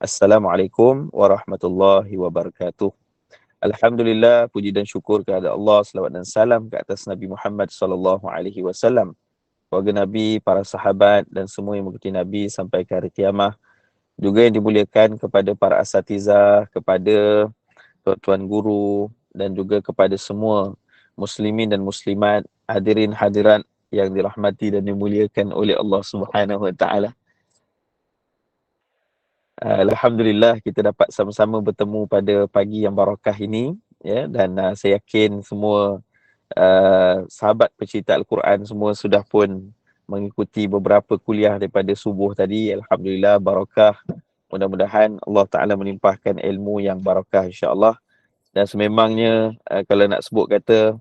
Assalamualaikum warahmatullahi wabarakatuh. Alhamdulillah, puji dan syukur kepada Allah, selawat dan salam ke atas Nabi Muhammad sallallahu alaihi wasallam, keluarga Nabi, para sahabat dan semua yang mengikuti Nabi sampai ke hari kiamah. Juga yang dimuliakan kepada para asatizah, kepada tuan-tuan guru dan juga kepada semua muslimin dan muslimat, hadirin hadirat yang dirahmati dan dimuliakan oleh Allah Subhanahu wa taala. Alhamdulillah kita dapat sama-sama bertemu pada pagi yang barakah ini, ya, dan saya yakin semua sahabat pecinta Al-Quran semua sudah pun mengikuti beberapa kuliah daripada subuh tadi. Alhamdulillah barakah. Mudah-mudahan Allah Taala melimpahkan ilmu yang barakah insya-Allah. Dan sememangnya kalau nak sebut kata,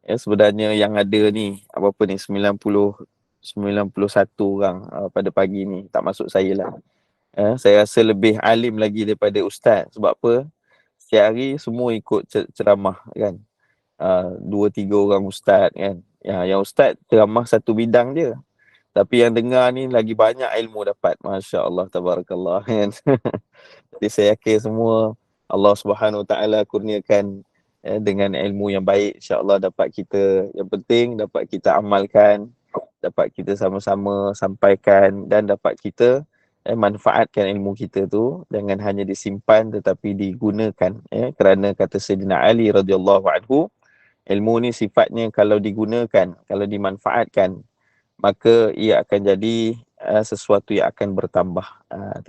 ya, sebenarnya yang ada ni apa ni 91 orang pada pagi ni, tak masuk saya lah. Saya rasa lebih alim lagi daripada ustaz. Sebab apa? Setiap hari semua ikut ceramah kan. 2-3 orang ustaz kan. Yang ustaz ceramah satu bidang je. Tapi yang dengar ni lagi banyak ilmu dapat. Masya Allah, tabarakallah kan. Jadi saya yakin semua Allah Subhanahu Wa Taala kurniakan dengan ilmu yang baik. InsyaAllah dapat kita, yang penting dapat kita amalkan, dapat kita sama-sama sampaikan dan dapat kita manfaatkan ilmu kita tu, jangan hanya disimpan tetapi digunakan, kerana kata Sayyidina Ali radhiyallahu anhu, ilmu ni sifatnya kalau digunakan, kalau dimanfaatkan, maka ia akan jadi sesuatu yang akan bertambah.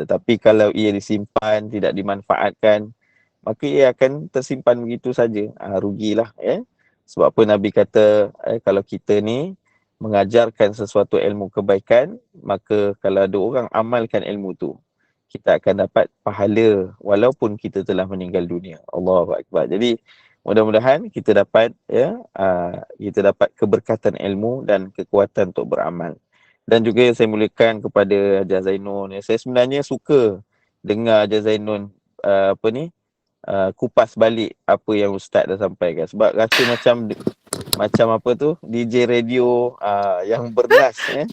Tetapi kalau ia disimpan, tidak dimanfaatkan, maka ia akan tersimpan begitu saja. Rugilah, ya. Sebab apa Nabi kata, kalau kita ni mengajarkan sesuatu ilmu kebaikan, maka kalau ada orang amalkan ilmu tu, kita akan dapat pahala walaupun kita telah meninggal dunia. Allahu Akbar. Jadi mudah-mudahan kita dapat, ya, kita dapat keberkatan ilmu dan kekuatan untuk beramal. Dan juga saya muliakan kepada Hajar Zainun. Saya sebenarnya suka dengar Hajar Zainun kupas balik apa yang ustaz dah sampaikan, sebab rasa macam apa tu, DJ radio yang bernas, Terima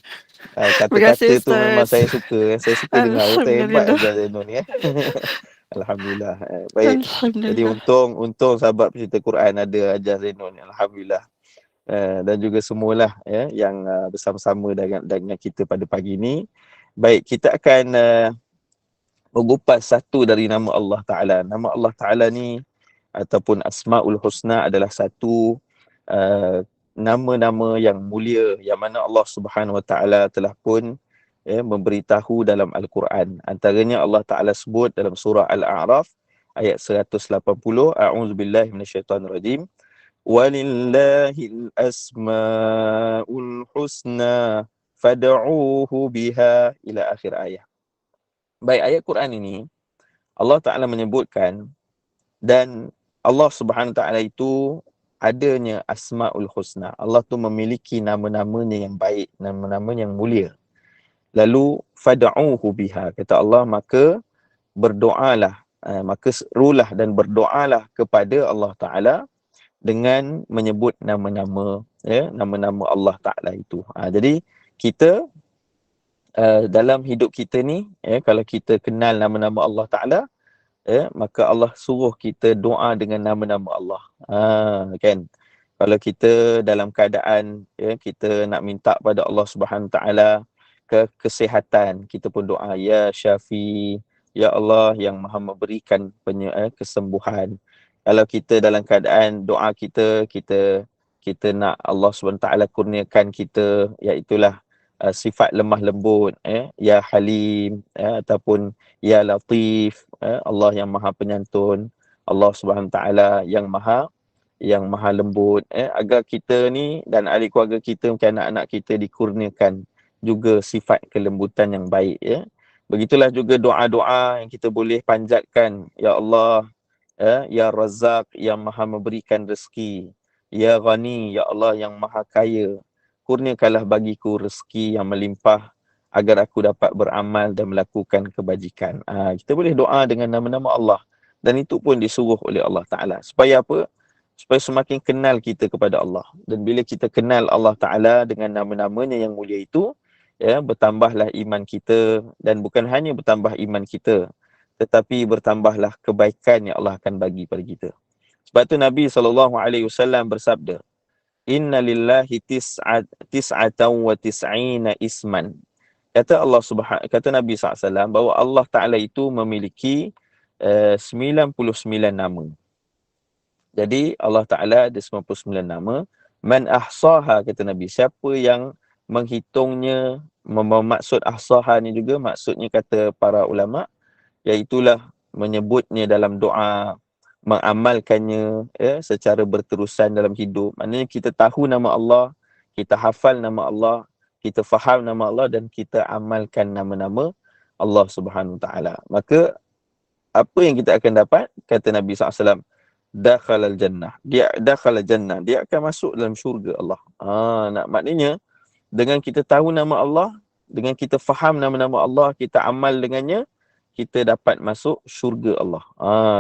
kasih kata-kata tu memang Ustaz. saya suka dengar. Saya hebat Alhamdulillah. Hajar Zainun ni. Alhamdulillah. Baik. Jadi Alhamdulillah. untung sahabat pecinta Quran ada Hajar Zainun. Alhamdulillah. Dan juga semualah, ya, yang bersama-sama dengan kita pada pagi ini. Baik, kita akan mengupas satu dari nama Allah Ta'ala. Nama Allah Ta'ala ni ataupun Asma'ul Husna adalah satu nama-nama yang mulia yang mana Allah Subhanahu Wa Ta'ala telah pun memberitahu dalam Al-Quran. Antaranya Allah Ta'ala sebut dalam surah Al-A'raf ayat 180, A'udzubillahi minasyaitanirrajim. Walillahil asma'ul husna fad'uuhu biha, ila akhir ayat. Baik, ayat Quran ini Allah Ta'ala menyebutkan, dan Allah Subhanahu Ta'ala itu adanya Asma'ul Husna. Allah tu memiliki nama-namanya yang baik, nama-nama yang mulia. Lalu fad'uuhu biha, kata Allah, maka berdoalah, maka serulah dan berdoalah kepada Allah Ta'ala dengan menyebut nama-nama, ya, nama-nama Allah Ta'ala itu. Jadi kita dalam hidup kita ni, kalau kita kenal nama-nama Allah Ta'ala, maka Allah suruh kita doa dengan nama-nama Allah. Kan? Kalau kita dalam keadaan, kita nak minta pada Allah Subhanahu Ta'ala kesihatan, kita pun doa, Ya Syafi, Ya Allah yang maha memberikan kesembuhan. Kalau kita dalam keadaan doa kita nak Allah Subhanahu Ta'ala kurniakan kita, iaitulah sifat lemah lembut, Ya Halim, ataupun Ya Latif, Allah yang maha penyantun, Allah Subhanahu Ta'ala yang maha lembut, agar kita ni dan ahli keluarga kita, mungkin anak-anak kita dikurniakan juga sifat kelembutan yang baik, ya. Begitulah juga doa-doa yang kita boleh panjatkan, Ya Allah, Ya Razzaq yang maha memberikan rezeki, Ya Ghani, Ya Allah yang maha kaya, kurniakanlah bagiku rezeki yang melimpah agar aku dapat beramal dan melakukan kebajikan. Kita boleh doa dengan nama-nama Allah, dan itu pun disuruh oleh Allah Ta'ala. Supaya apa? Supaya semakin kenal kita kepada Allah. Dan bila kita kenal Allah Ta'ala dengan nama-namanya yang mulia itu, ya, bertambahlah iman kita. Dan bukan hanya bertambah iman kita, tetapi bertambahlah kebaikan yang Allah akan bagi pada kita. Sebab tu Nabi SAW bersabda, Inna lillahi tis'atan wa tis'ina isman. Kata Nabi SAW bahawa Allah Ta'ala itu memiliki 99 nama. Jadi Allah Ta'ala ada 99 nama. Man ahsaha, kata Nabi, siapa yang menghitungnya, maksud ahsaha ni juga, maksudnya kata para ulama, iaitulah menyebutnya dalam doa, mengamalkannya secara berterusan dalam hidup. Maknanya kita tahu nama Allah, kita hafal nama Allah, kita faham nama Allah dan kita amalkan nama-nama Allah Subhanahu Wa Taala. Maka apa yang kita akan dapat? Kata Nabi SAW, dakhalal jannah. Dakhalal jannah. Dia akan masuk dalam syurga Allah. Maknanya dengan kita tahu nama Allah, dengan kita faham nama-nama Allah, kita amal dengannya, kita dapat masuk syurga Allah.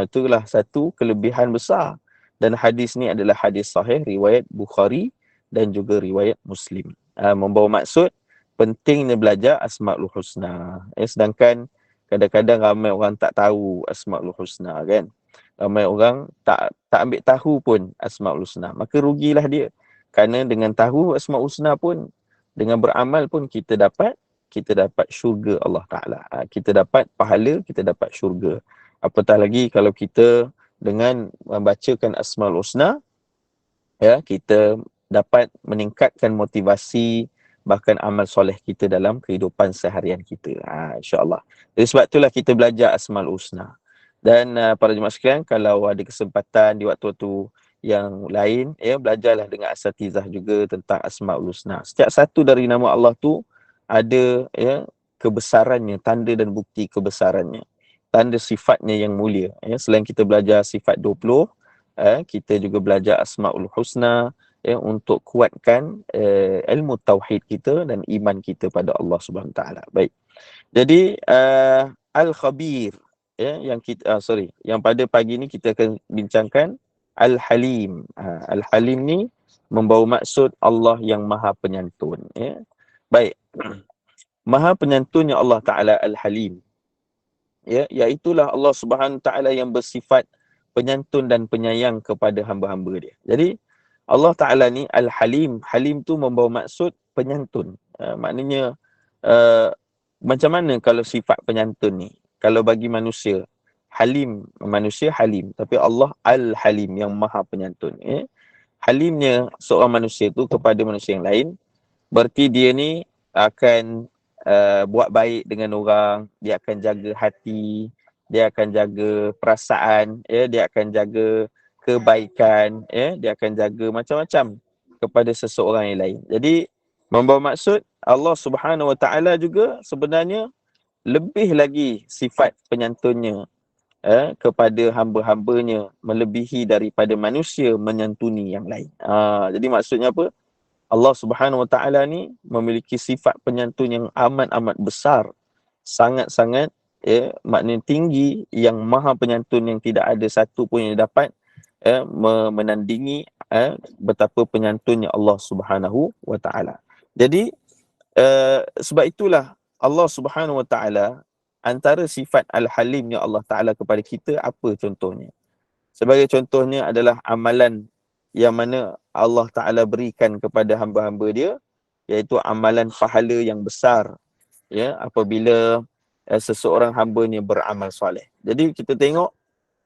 Itulah satu kelebihan besar. Dan hadis ni adalah hadis sahih riwayat Bukhari dan juga riwayat Muslim. Membawa maksud pentingnya belajar Asmaul Husna. Sedangkan kadang-kadang ramai orang tak tahu Asmaul Husna kan. Ramai orang tak ambil tahu pun Asmaul Husna. Maka rugilah dia. Kerana dengan tahu Asmaul Husna pun, dengan beramal pun kita dapat syurga Allah Ta'ala. Kita dapat pahala, kita dapat syurga. Apatah lagi kalau kita dengan membacakan Asmaul Husna, kita dapat meningkatkan motivasi, bahkan amal soleh kita dalam kehidupan seharian kita. InsyaAllah. Jadi sebab itulah kita belajar Asmaul Husna. Dan para jemaah sekalian, kalau ada kesempatan di waktu-waktu yang lain, belajarlah dengan asatizah juga tentang Asmaul Husna. Setiap satu dari nama Allah tu ada kebesarannya, tanda dan bukti kebesarannya, tanda sifatnya yang mulia. Selain kita belajar sifat 20, kita juga belajar Asmaul Husna untuk kuatkan ilmu tauhid kita dan iman kita pada Allah Subhanahu Taala. Baik. Jadi Al-Khabir, yang pada pagi ni kita akan bincangkan Al-Halim. Al-Halim ni membawa maksud Allah yang Maha Penyantun. Baik. Maha Penyantunnya Allah Ta'ala Al-Halim. Iaitulah Allah Subhanahu Ta'ala yang bersifat penyantun dan penyayang kepada hamba-hamba dia. Jadi Allah Ta'ala ni Al-Halim. Halim tu membawa maksud penyantun. Maknanya macam mana kalau sifat penyantun ni? Kalau bagi manusia, manusia halim. Tapi Allah Al-Halim yang Maha Penyantun. Halimnya seorang manusia tu kepada manusia yang lain, berarti dia ni akan buat baik dengan orang, dia akan jaga hati, dia akan jaga perasaan, dia akan jaga kebaikan, dia akan jaga macam-macam kepada seseorang yang lain. Jadi membawa maksud Allah Subhanahu Wa Taala juga sebenarnya lebih lagi sifat penyantunnya kepada hamba-hambanya melebihi daripada manusia menyantuni yang lain. Jadi maksudnya apa? Allah Subhanahu Wa Taala ni memiliki sifat penyantun yang amat-amat besar, sangat-sangat maknanya tinggi, yang Maha Penyantun, yang tidak ada satu pun yang dapat menandingi betapa penyantunnya Allah Subhanahu Wa Taala. Jadi sebab itulah Allah Subhanahu Wa Taala, antara sifat Al-Halimnya Allah Taala kepada kita, apa contohnya? Sebagai contohnya adalah amalan yang mana Allah Ta'ala berikan kepada hamba-hamba dia, iaitu amalan pahala yang besar apabila seseorang hamba ni beramal soleh. Jadi kita tengok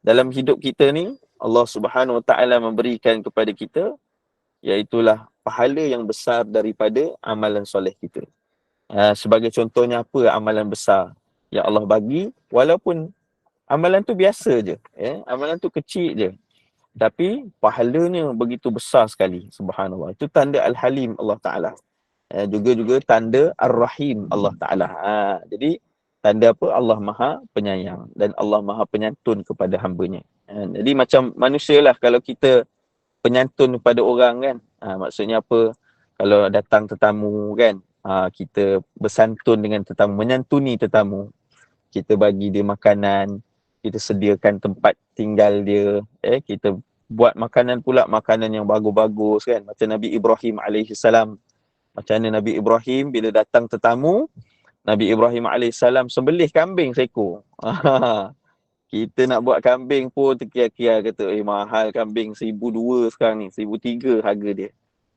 dalam hidup kita ni, Allah Subhanahu Wa Ta'ala memberikan kepada kita iaitulah pahala yang besar daripada amalan soleh kita. Sebagai contohnya, apa amalan besar yang Allah bagi? Walaupun amalan tu biasa je, amalan tu kecil je, tapi pahalanya begitu besar sekali. Subhanallah. Itu tanda Al-Halim Allah Ta'ala. Juga tanda Ar-Rahim Allah Ta'ala. Jadi tanda apa? Allah Maha Penyayang dan Allah Maha Penyantun kepada hambanya. Jadi macam manusia lah, kalau kita penyantun kepada orang kan, maksudnya apa? Kalau datang tetamu kan, kita bersantun dengan tetamu, menyantuni tetamu. Kita bagi dia makanan, kita sediakan tempat tinggal dia, kita buat makanan pula, makanan yang bagus-bagus kan, macam Nabi Ibrahim alaihissalam. Macam mana Nabi Ibrahim bila datang tetamu, Nabi Ibrahim alaihissalam sembelih kambing seekor. Kita nak buat kambing pun terkia-kia kata, mahal kambing 1,200 sekarang ni, 1,300 harga dia.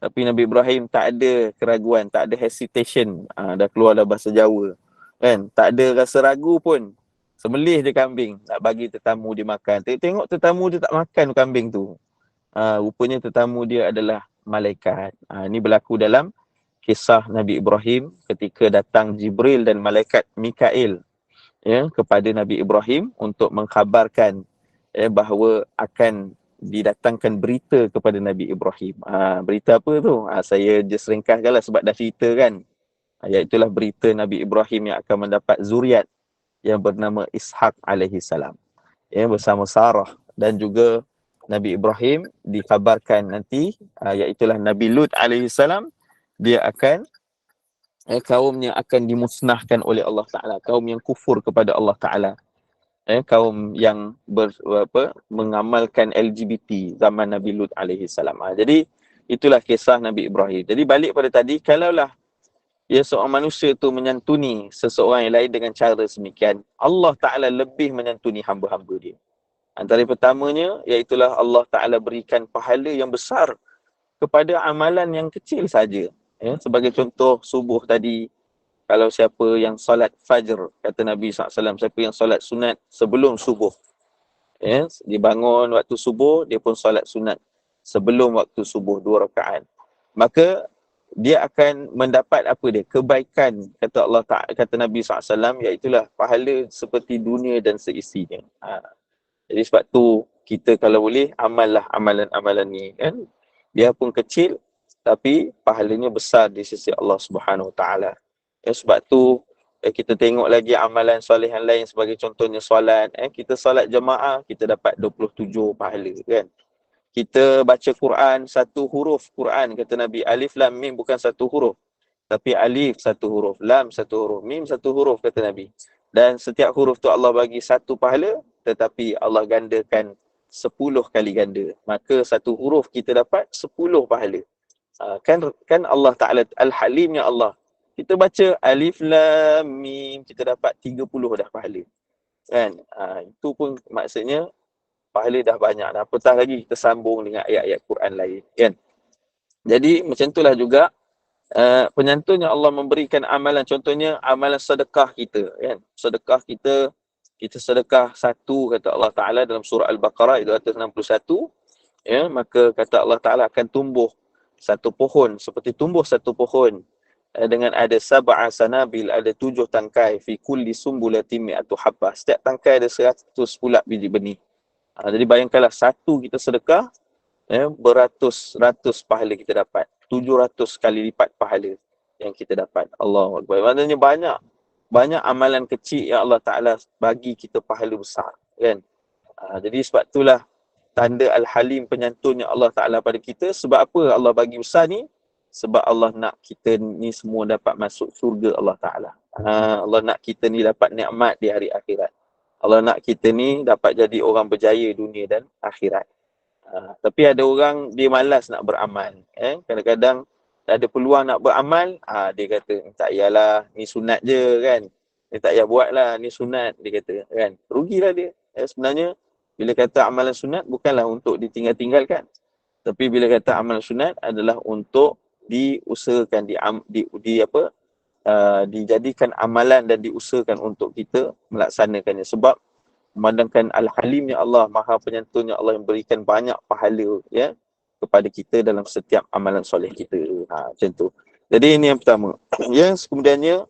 Tapi Nabi Ibrahim tak ada keraguan, tak ada hesitation. Dah keluar dah bahasa Jawa. Kan? Tak ada rasa ragu pun. Sembelih je kambing, nak bagi tetamu dia makan. Tengok tetamu dia tak makan kambing tu. Rupanya tetamu dia adalah malaikat. Ini berlaku dalam kisah Nabi Ibrahim ketika datang Jibril dan malaikat Mikail kepada Nabi Ibrahim untuk mengkhabarkan bahawa akan didatangkan berita kepada Nabi Ibrahim. Berita apa tu? Saya just ringkaskanlah sebab dah cerita kan. Iaitulah berita Nabi Ibrahim yang akan mendapat zuriat yang bernama Ishak alaihi salam. Bersama Sarah, dan juga Nabi Ibrahim dikhabarkan nanti iaitulah Nabi Lut alaihi salam, dia akan kaumnya akan dimusnahkan oleh Allah Ta'ala. Kaum yang kufur kepada Allah Ta'ala. Kaum yang mengamalkan LGBT zaman Nabi Lut alaihi salam. Jadi itulah kisah Nabi Ibrahim. Jadi balik pada tadi, kalaulah seorang manusia tu menyantuni seseorang yang lain dengan cara semikian, Allah Ta'ala lebih menyantuni hamba-hamba dia. Antara pertamanya, iaitulah Allah Ta'ala berikan pahala yang besar kepada amalan yang kecil saja. Sebagai contoh, subuh tadi, kalau siapa yang solat fajr, kata Nabi SAW, siapa yang solat sunat sebelum subuh, dia bangun waktu subuh, dia pun solat sunat sebelum waktu subuh 2 rakaat, maka dia akan mendapat apa dia? Kebaikan, kata Allah Ta'ala, kata Nabi SAW, iaitulah pahala seperti dunia dan seisinya. Jadi sebab tu, kita kalau boleh, amallah amalan-amalan ni, kan? Dia pun kecil, tapi pahalanya besar di sisi Allah Subhanahu Wa Taala. Sebab tu kita tengok lagi amalan soleh yang lain, sebagai contohnya solat. Kita solat jemaah, kita dapat 27 pahala, kan? Kita baca Quran, satu huruf Quran, kata Nabi, alif lam mim bukan satu huruf, tapi alif satu huruf, lam satu huruf, mim satu huruf, kata Nabi. Dan setiap huruf tu Allah bagi satu pahala, tetapi Allah gandakan 10 kali ganda. Maka satu huruf kita dapat 10 pahala. Kan Allah Ta'ala Al-Halimnya Allah. Kita baca alif lam mim, kita dapat 30 dah pahala. Kan? Itu pun maksudnya pahala dah banyak dah. Apatah lagi kita sambung dengan ayat-ayat Quran lain, kan? Jadi macam itulah juga penyantun yang Allah memberikan amalan. Contohnya amalan sedekah kita, kan? Sedekah kita sedekah satu, kata Allah Ta'ala dalam surah Al-Baqarah 261, maka kata Allah Ta'ala akan tumbuh satu pohon, seperti tumbuh satu pohon dengan ada sab'a sanabil, ada 7 tangkai, fi kulli sumbulatin mi'atu habbah, setiap tangkai ada 100 pula biji benih. Jadi bayangkanlah, satu kita sedekah, beratus-ratus pahala kita dapat, 700 kali lipat pahala yang kita dapat. Allahu Akbar. Maknanya banyak amalan kecil yang Allah Ta'ala bagi kita pahala besar, kan? Jadi sebab itulah tanda Al-Halim, penyantun yang Allah Ta'ala pada kita. Sebab apa Allah bagi besar ni? Sebab Allah nak kita ni semua dapat masuk surga Allah Ta'ala. Allah nak kita ni dapat nikmat di hari akhirat. Allah nak kita ni dapat jadi orang berjaya dunia dan akhirat. Tapi ada orang dia malas nak beramal. Kadang-kadang ada peluang nak beramal, dia kata, tak payahlah, ni sunat je, kan? Dia tak payah buat lah, ni sunat, dia kata, kan? Rugilah dia. Sebenarnya, bila kata amalan sunat, bukanlah untuk ditinggal-tinggalkan. Tapi bila kata amalan sunat adalah untuk diusahakan, dijadikan amalan dan diusahakan untuk kita melaksanakannya. Sebab memandangkan Al-Halimnya Allah, Maha Penyantunnya Allah, yang berikan banyak pahala kepada kita dalam setiap amalan soleh kita. Macam tu. Jadi ini yang pertama. Kemudiannya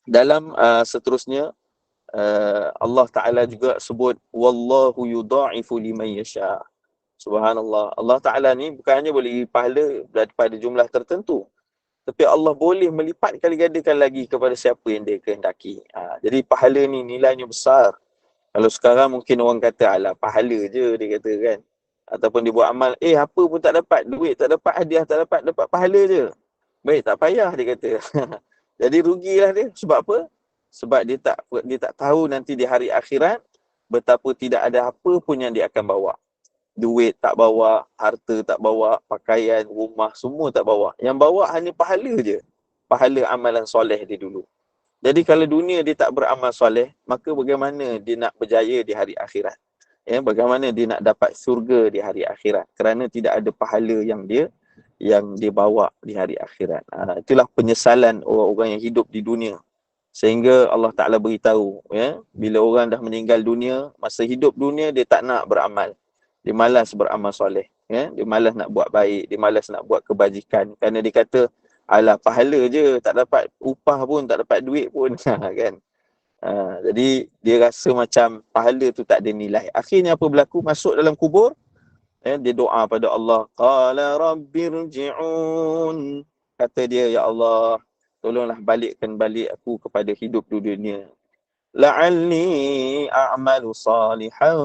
dalam seterusnya Allah Ta'ala juga sebut wallahu yudha'ifu liman yasha. Subhanallah. Allah Ta'ala ni bukan hanya boleh pahala daripada jumlah tertentu, tapi Allah boleh melipat kali gandakan lagi kepada siapa yang dia kehendaki. Jadi pahala ni nilainya besar. Kalau sekarang mungkin orang kata, alah pahala je, dia kata, kan? Ataupun dia buat amal, apa pun tak dapat, duit tak dapat, hadiah tak dapat, dapat pahala je. Baik, tak payah, dia kata. Jadi rugilah dia. Sebab apa? Sebab dia tak tahu nanti di hari akhirat betapa tidak ada apa pun yang dia akan bawa. Duit tak bawa, harta tak bawa, pakaian, rumah, semua tak bawa. Yang bawa hanya pahala je. Pahala amalan soleh dia dulu. Jadi kalau dunia dia tak beramal soleh, maka bagaimana dia nak berjaya di hari akhirat? Ya, bagaimana dia nak dapat syurga di hari akhirat? Kerana tidak ada pahala yang dia bawa di hari akhirat. Itulah penyesalan orang-orang yang hidup di dunia. Sehingga Allah Ta'ala beritahu, ya, bila orang dah meninggal dunia, masa hidup dunia dia tak nak beramal. Dia malas beramal soleh. Ya? Dia malas nak buat baik, dia malas nak buat kebajikan. Kerana dia kata, alah pahala je, tak dapat upah pun, tak dapat duit pun. Kan? Jadi dia rasa macam pahala tu tak ada nilai. Akhirnya apa berlaku? Masuk dalam kubur, dia doa pada Allah. Qala rabbirji'un. Kata dia, ya Allah, tolonglah balikkan balik aku kepada hidup di dunia. La'alli a'malu salihan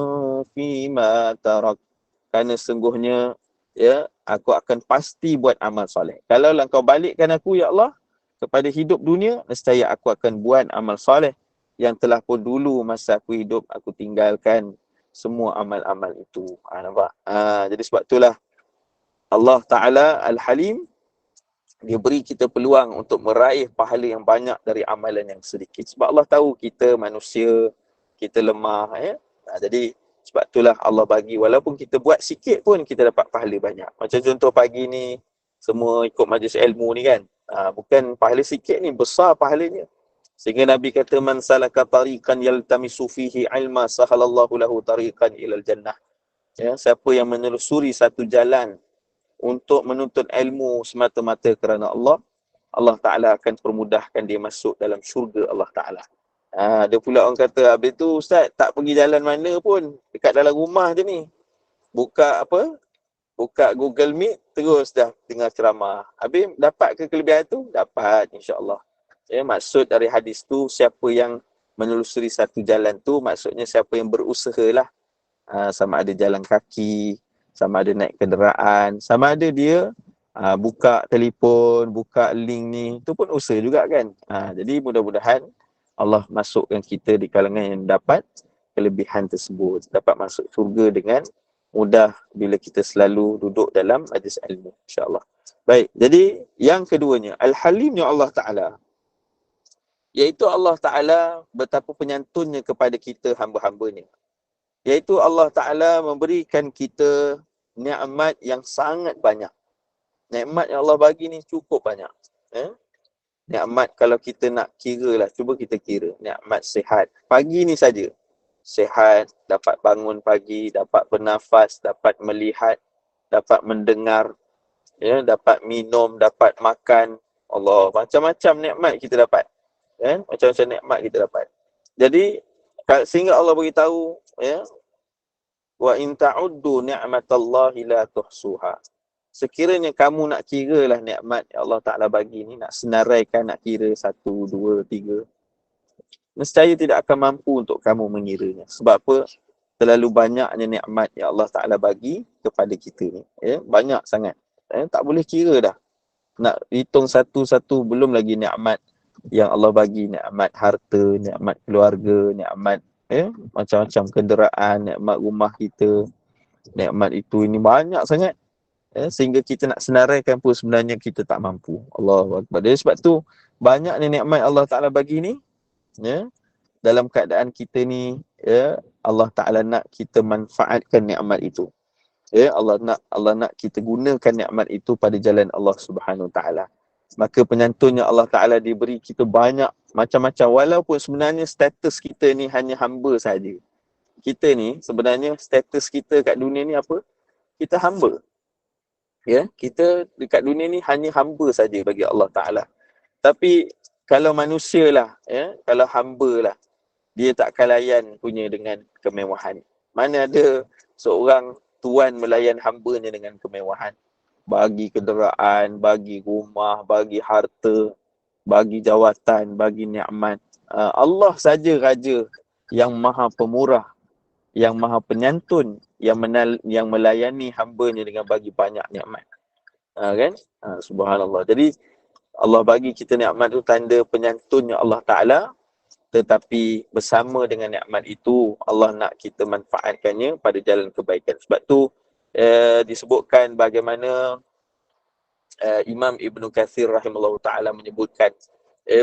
fima tarak. Kerana sungguhnya, ya, aku akan pasti buat amal soleh. Kalau kau balikkan aku, ya Allah, kepada hidup dunia, nescaya aku akan buat amal soleh yang telah pun dulu masa aku hidup, aku tinggalkan semua amal-amal itu. Nampak? Jadi sebab itulah Allah Ta'ala Al-Halim, dia beri kita peluang untuk meraih pahala yang banyak dari amalan yang sedikit. Sebab Allah tahu kita manusia, kita lemah. Jadi sebab itulah Allah bagi, walaupun kita buat sikit pun kita dapat pahala banyak. Macam contoh pagi ni, semua ikut majlis ilmu ni kan. Bukan pahala sikit ni, besar pahalanya. Sehingga Nabi kata, man salaka tariqan yaltamisu fihi ilma sahalallahu lahu tariqan ilal jannah. Ya, siapa yang menelusuri satu jalan untuk menuntut ilmu semata-mata kerana Allah, Allah Ta'ala akan permudahkan dia masuk dalam syurga Allah Ta'ala. Ada pula orang kata, habis tu Ustaz tak pergi jalan mana pun, dekat dalam rumah je ni. Buka Google Meet, terus dah dengar ceramah. Habis dapat ke kelebihan tu? Dapat, insyaAllah. Maksud dari hadis tu, siapa yang menelusuri satu jalan tu, maksudnya siapa yang berusaha lah. Sama ada jalan kaki, sama ada naik kenderaan, sama ada dia buka telefon, buka link ni, tu pun usaha juga kan. Jadi mudah-mudahan Allah masukkan kita di kalangan yang dapat kelebihan tersebut, dapat masuk syurga dengan mudah bila kita selalu duduk dalam majlis ilmu, insya-Allah. Baik, jadi yang keduanya, Al-Halimnya Allah Ta'ala, iaitu Allah Ta'ala betapa penyantunnya kepada kita hamba-hambanya. Iaitu Allah Ta'ala memberikan kita nikmat yang sangat banyak. Nikmat yang Allah bagi ni cukup banyak. Nikmat kalau kita nak kira lah, cuba kita kira. Nikmat sihat. Pagi ni saja. Sihat, dapat bangun pagi, dapat bernafas, dapat melihat, dapat mendengar, dapat minum, dapat makan. Allah, macam-macam nikmat kita dapat. Macam-macam nikmat kita dapat. Jadi, sehingga Allah beritahu, wa in ta'uddu ni'matallahi la tuhsuha. Sekiranya kamu nak kira lah nikmat yang Allah Ta'ala bagi ni, nak senaraikan, nak kira 1, 2, 3, nescaya tidak akan mampu untuk kamu mengiranya. Sebab apa? Terlalu banyaknya nikmat yang Allah Ta'ala bagi kepada kita ni. Banyak sangat. Tak boleh kira dah. Nak hitung satu-satu, belum lagi nikmat yang Allah bagi, nikmat harta, nikmat keluarga, nikmat macam-macam kenderaan, nikmat rumah kita, nikmat itu, ini banyak sangat. Sehingga kita nak senaraikan pun sebenarnya kita tak mampu. Allahu Akbar. Jadi sebab tu banyaknya nikmat Allah Ta'ala bagi ni, dalam keadaan kita ni, Allah Ta'ala nak kita manfaatkan nikmat itu. Allah nak kita gunakan nikmat itu pada jalan Allah Subhanahu Wa Ta'ala. Maka penyantunnya Allah Ta'ala diberi kita banyak macam-macam. Walaupun sebenarnya status kita ni hanya hamba saja. Kita ni sebenarnya status kita kat dunia ni apa? Kita hamba. Kita dekat dunia ni hanya hamba saja bagi Allah Ta'ala. Tapi kalau manusia lah, kalau hamba lah, dia takkan layan punya dengan kemewahan. Mana ada seorang tuan melayan hambanya dengan kemewahan. Bagi kenderaan, bagi rumah, bagi harta, bagi jawatan, bagi nikmat. Allah saja Raja yang maha pemurah, yang maha penyantun, yang melayani hambanya dengan bagi banyak nikmat. Kan? Subhanallah. Jadi Allah bagi kita nikmat itu tanda penyantunnya Allah Ta'ala. Tetapi bersama dengan nikmat itu, Allah nak kita manfaatkannya pada jalan kebaikan. Sebab tu disebutkan bagaimana Imam Ibn Kathir rahimahullah ta'ala menyebutkan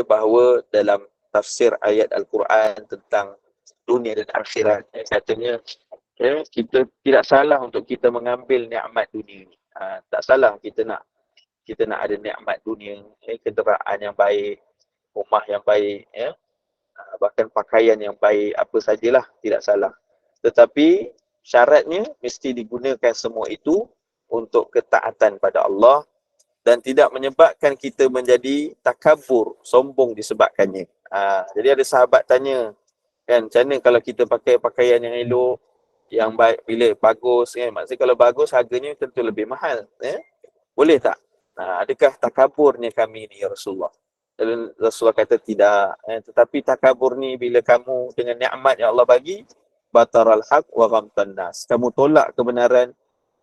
bahawa dalam tafsir ayat Al-Quran tentang dunia dan akhirat. Katanya kita tidak salah untuk kita mengambil nikmat dunia ni. Tak salah kita nak ada nikmat dunia, kenderaan yang baik, rumah yang baik, bahkan pakaian yang baik, apa sajalah, tidak salah. Tetapi syaratnya mesti digunakan semua itu untuk ketaatan pada Allah dan tidak menyebabkan kita menjadi takabur, sombong disebabkannya. Jadi ada sahabat tanya, kan, macam mana kalau kita pakai pakaian yang elok, yang baik, bila bagus, kan? Maksudnya kalau bagus harganya tentu lebih mahal. Boleh tak? Adakah takaburnya kami ni ya Rasulullah? Dan Rasulullah kata tidak. Tetapi takabur ni bila kamu dengan nikmat yang Allah bagi, bataral haq wa ghamtan nas. Kamu tolak kebenaran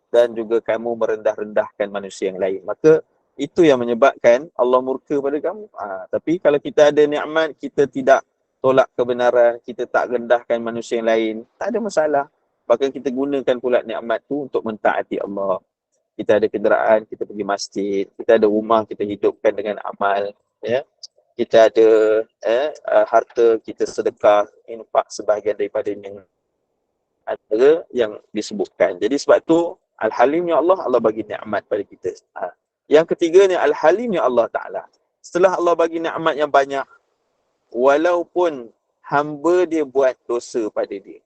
dan juga kamu merendah-rendahkan manusia yang lain. Maka itu yang menyebabkan Allah murka pada kamu. Tapi kalau kita ada nikmat, kita tidak tolak kebenaran, kita tak rendahkan manusia yang lain, tak ada masalah. Bahkan kita gunakan pula nikmat tu untuk mentaati Allah. Kita ada kenderaan, kita pergi masjid, kita ada rumah, kita hidupkan dengan amal, kita ada harta, kita sedekah, infak sebahagian daripadanya, ada yang disebutkan. Jadi sebab tu Al-Halimnya Allah, Allah bagi nikmat pada kita. Yang ketiganya Al-Halimnya Allah Ta'ala. Setelah Allah bagi nikmat yang banyak, walaupun hamba dia buat dosa pada dia,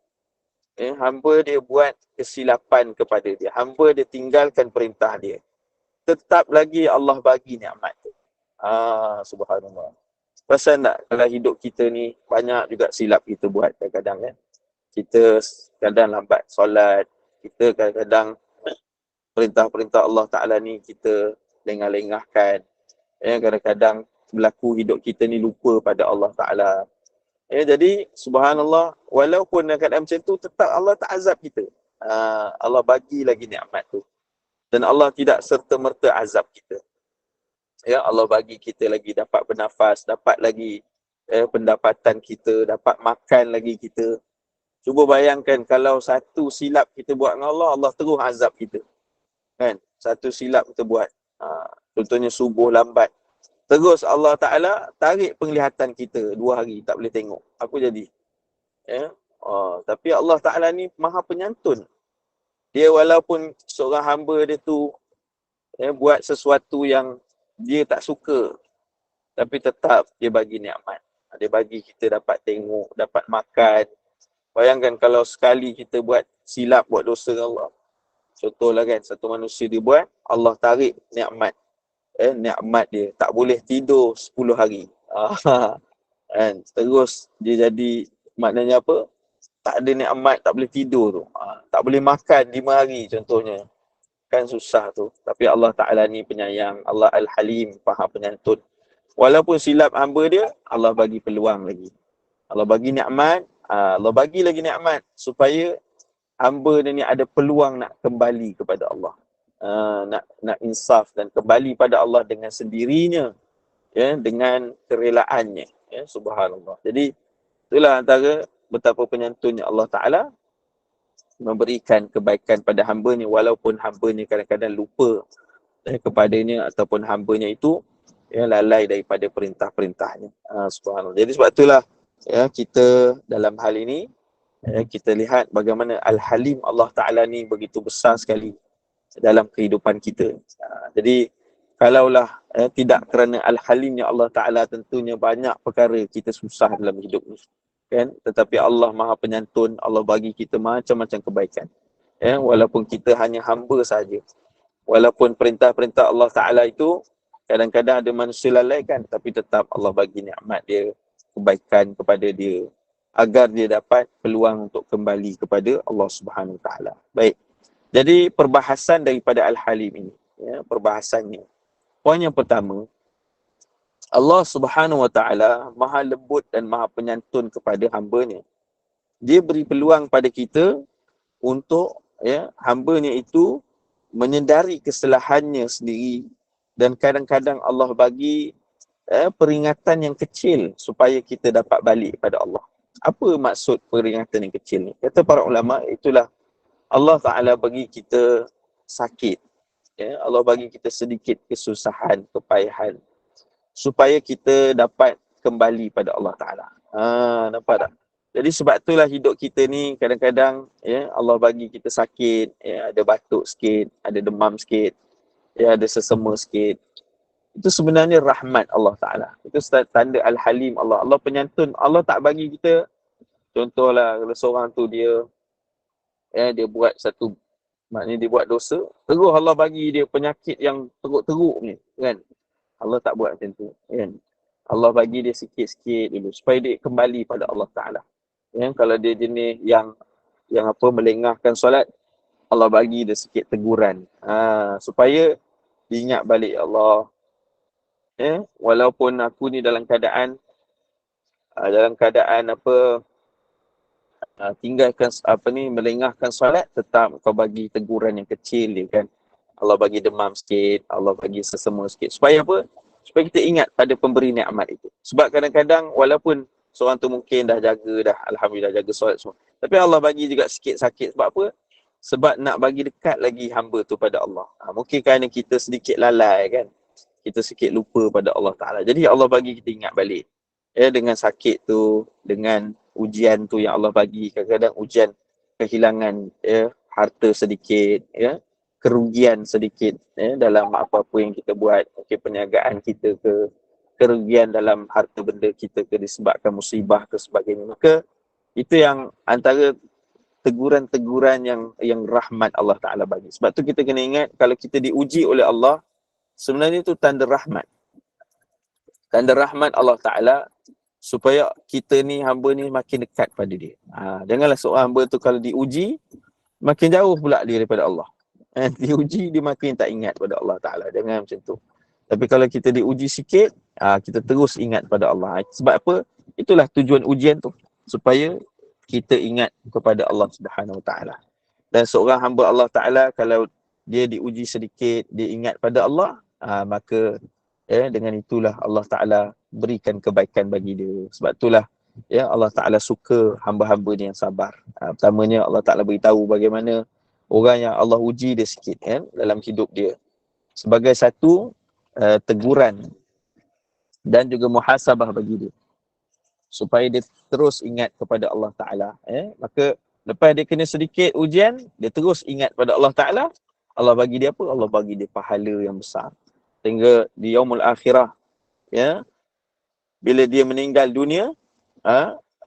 hamba dia buat kesilapan kepada dia, hamba dia tinggalkan perintah dia, tetap lagi Allah bagi nikmat tu. Subhanallah. Perasan tak kalau hidup kita ni banyak juga silap kita buat kadang-kadang, kita kadang lambat solat, kita kadang-kadang perintah-perintah Allah Ta'ala ni kita lengah-lengahkan, kadang-kadang berlaku hidup kita ni lupa pada Allah Ta'ala. Jadi subhanallah, walaupun dalam keadaan macam tu, tetap Allah tak azab kita. Allah bagi lagi nikmat tu. Dan Allah tidak serta-merta azab kita. Allah bagi kita lagi dapat bernafas, dapat lagi pendapatan kita, dapat makan lagi kita. Cuba bayangkan kalau satu silap kita buat dengan Allah, Allah terus azab kita. Kan? Satu silap kita buat. Contohnya subuh lambat. Terus Allah Ta'ala tarik penglihatan kita 2 hari, tak boleh tengok. Apa jadi? Tapi Allah Ta'ala ni maha penyantun. Dia walaupun seorang hamba dia tu buat sesuatu yang dia tak suka, tapi tetap dia bagi nikmat. Dia bagi kita dapat tengok, dapat makan. Bayangkan kalau sekali kita buat silap, buat dosa dengan Allah. Contohlah kan, satu manusia dia buat, Allah tarik nikmat. Nikmat dia, tak boleh tidur 10 hari. Kan? Terus dia jadi, maknanya apa? Tak ada nikmat, tak boleh tidur tu. Tak boleh makan 5 hari contohnya. Kan susah tu. Tapi Allah Ta'ala ni penyayang. Allah Al-Halim, Maha Penyantun. Walaupun silap hamba dia, Allah bagi peluang lagi. Allah bagi nikmat, Allah bagi lagi nikmat supaya hamba dia ni ada peluang nak kembali kepada Allah. Nak insaf dan kembali pada Allah dengan sendirinya, dengan kerelaannya. Subhanallah. Jadi itulah antara betapa penyantunnya Allah Ta'ala memberikan kebaikan pada hamba ni, walaupun hamba ni kadang-kadang lupa kepadanya, ataupun hambanya itu lalai daripada perintah-perintahnya. Subhanallah. Jadi sebab itulah kita dalam hal ini kita lihat bagaimana Al-Halim Allah Ta'ala ni begitu besar sekali dalam kehidupan kita. Jadi kalaulah tidak kerana Al-Halimnya Allah Ta'ala, tentunya banyak perkara kita susah dalam hidup ni, kan? Tetapi Allah Maha Penyantun, Allah bagi kita macam-macam kebaikan, walaupun kita hanya hamba saja. Walaupun perintah-perintah Allah Ta'ala itu kadang-kadang ada manusia lalaikan, tapi tetap Allah bagi nikmat dia, kebaikan kepada dia, agar dia dapat peluang untuk kembali kepada Allah Subhanahu Wa Ta'ala. Baik. Jadi perbahasan daripada Al-Halim ini, perbahasannya. Poin yang pertama, Allah Subhanahu Wa Ta'ala maha lembut dan maha penyantun kepada hamba-Nya. Dia beri peluang pada kita untuk hamba-Nya itu menyedari kesalahannya sendiri, dan kadang-kadang Allah bagi peringatan yang kecil supaya kita dapat balik pada Allah. Apa maksud peringatan yang kecil ni? Kata para ulama, itulah Allah Ta'ala bagi kita sakit, Allah bagi kita sedikit kesusahan, kepayahan, supaya kita dapat kembali pada Allah Ta'ala. Nampak tak? Jadi sebab itulah hidup kita ni kadang-kadang Allah bagi kita sakit, ada batuk sikit, ada demam sikit, ada sesama sikit. Itu sebenarnya rahmat Allah Ta'ala. Itu tanda Al-Halim Allah. Allah penyantun. Allah tak bagi kita, contohlah kalau seorang tu dia buat satu, maknanya dia buat dosa, terus Allah bagi dia penyakit yang teruk-teruk ni, kan? Allah tak buat macam tu, kan? Allah bagi dia sikit-sikit dulu supaya dia kembali pada Allah Ta'ala. Kalau dia jenis yang melengahkan solat, Allah bagi dia sikit teguran. Supaya diingat balik Allah. Walaupun aku ni dalam keadaan tinggalkan melengahkan solat, tetap kau bagi teguran yang kecil dia, kan? Allah bagi demam sikit, Allah bagi sesama sikit. Supaya apa? Supaya kita ingat pada pemberi nikmat itu. Sebab kadang-kadang walaupun seorang tu mungkin dah jaga dah, alhamdulillah jaga solat semua, tapi Allah bagi juga sikit sakit. Sebab apa? Sebab nak bagi dekat lagi hamba tu pada Allah. Mungkin kerana kita sedikit lalai, kan? Kita sikit lupa pada Allah Ta'ala. Jadi Allah bagi kita ingat balik. Dengan sakit tu, dengan ujian tu yang Allah bagi. Kadang-kadang ujian kehilangan harta sedikit, kerugian sedikit dalam apa-apa yang kita buat. Mungkin perniagaan kita ke, kerugian dalam harta benda kita ke, disebabkan musibah ke sebagainya. Maka itu yang antara teguran-teguran yang rahmat Allah Ta'ala bagi. Sebab tu kita kena ingat, kalau kita diuji oleh Allah, sebenarnya itu tanda rahmat. Tanda rahmat Allah Ta'ala supaya kita ni, hamba ni makin dekat pada dia. Janganlah seorang hamba tu kalau diuji, makin jauh pula dia daripada Allah. Diuji, dia makin tak ingat pada Allah Ta'ala. Jangan macam tu. Tapi kalau kita diuji sikit, kita terus ingat pada Allah. Sebab apa? Itulah tujuan ujian tu. Supaya kita ingat kepada Allah Subhanahu Wa Ta'ala. Dan seorang hamba Allah Ta'ala, kalau dia diuji sedikit, dia ingat pada Allah, maka dengan itulah Allah Ta'ala berikan kebaikan bagi dia. Sebab itulah Allah Ta'ala suka hamba-hamba ni yang sabar. Pertamanya Allah Ta'ala beritahu bagaimana orang yang Allah uji dia sikit dalam hidup dia, sebagai satu teguran dan juga muhasabah bagi dia, supaya dia terus ingat kepada Allah Ta'ala. Maka lepas dia kena sedikit ujian, dia terus ingat pada Allah Ta'ala. Allah bagi dia apa? Allah bagi dia pahala yang besar. Sehingga di yaumul akhirah, bila dia meninggal dunia,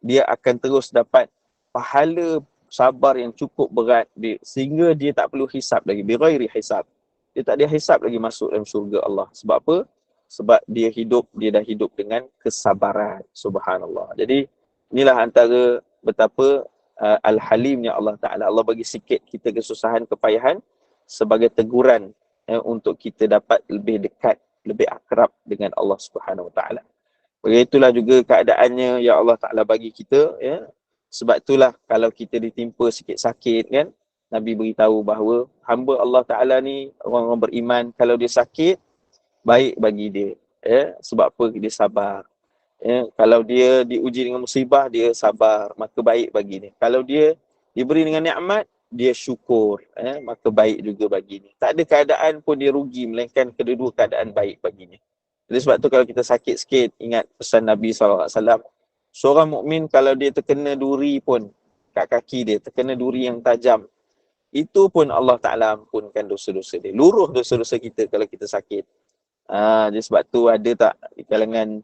dia akan terus dapat pahala sabar yang cukup berat, sehingga dia tak perlu hisap lagi. Bighairi hisab. Dia tak ada hisap lagi masuk dalam syurga Allah. Sebab apa? Sebab dia dah hidup dengan kesabaran. Subhanallah. Jadi inilah antara betapa Al-Halimnya Allah Ta'ala. Allah bagi sikit kita kesusahan, kepayahan sebagai teguran untuk kita dapat lebih dekat, lebih akrab dengan Allah Subhanahu Wa Ta'ala. Begitulah juga keadaannya yang Allah Ta'ala bagi kita. Sebab itulah kalau kita ditimpa sikit sakit, kan, Nabi beritahu bahawa hamba Allah Ta'ala ni, orang-orang beriman, kalau dia sakit, baik bagi dia. Sebab apa? Dia sabar. Kalau dia diuji dengan musibah, dia sabar, maka baik bagi dia. Kalau dia diberi dengan nikmat, dia syukur, maka baik juga bagi dia. Tak ada keadaan pun dia rugi, melainkan kedua-dua keadaan baik baginya. Jadi sebab tu kalau kita sakit sikit, ingat pesan Nabi SAW. Seorang mukmin kalau dia terkena duri pun kat kaki dia, terkena duri yang tajam, itu pun Allah Ta'ala ampunkan dosa-dosa dia. Luruh dosa-dosa kita kalau kita sakit. Jadi sebab tu ada tak di kalangan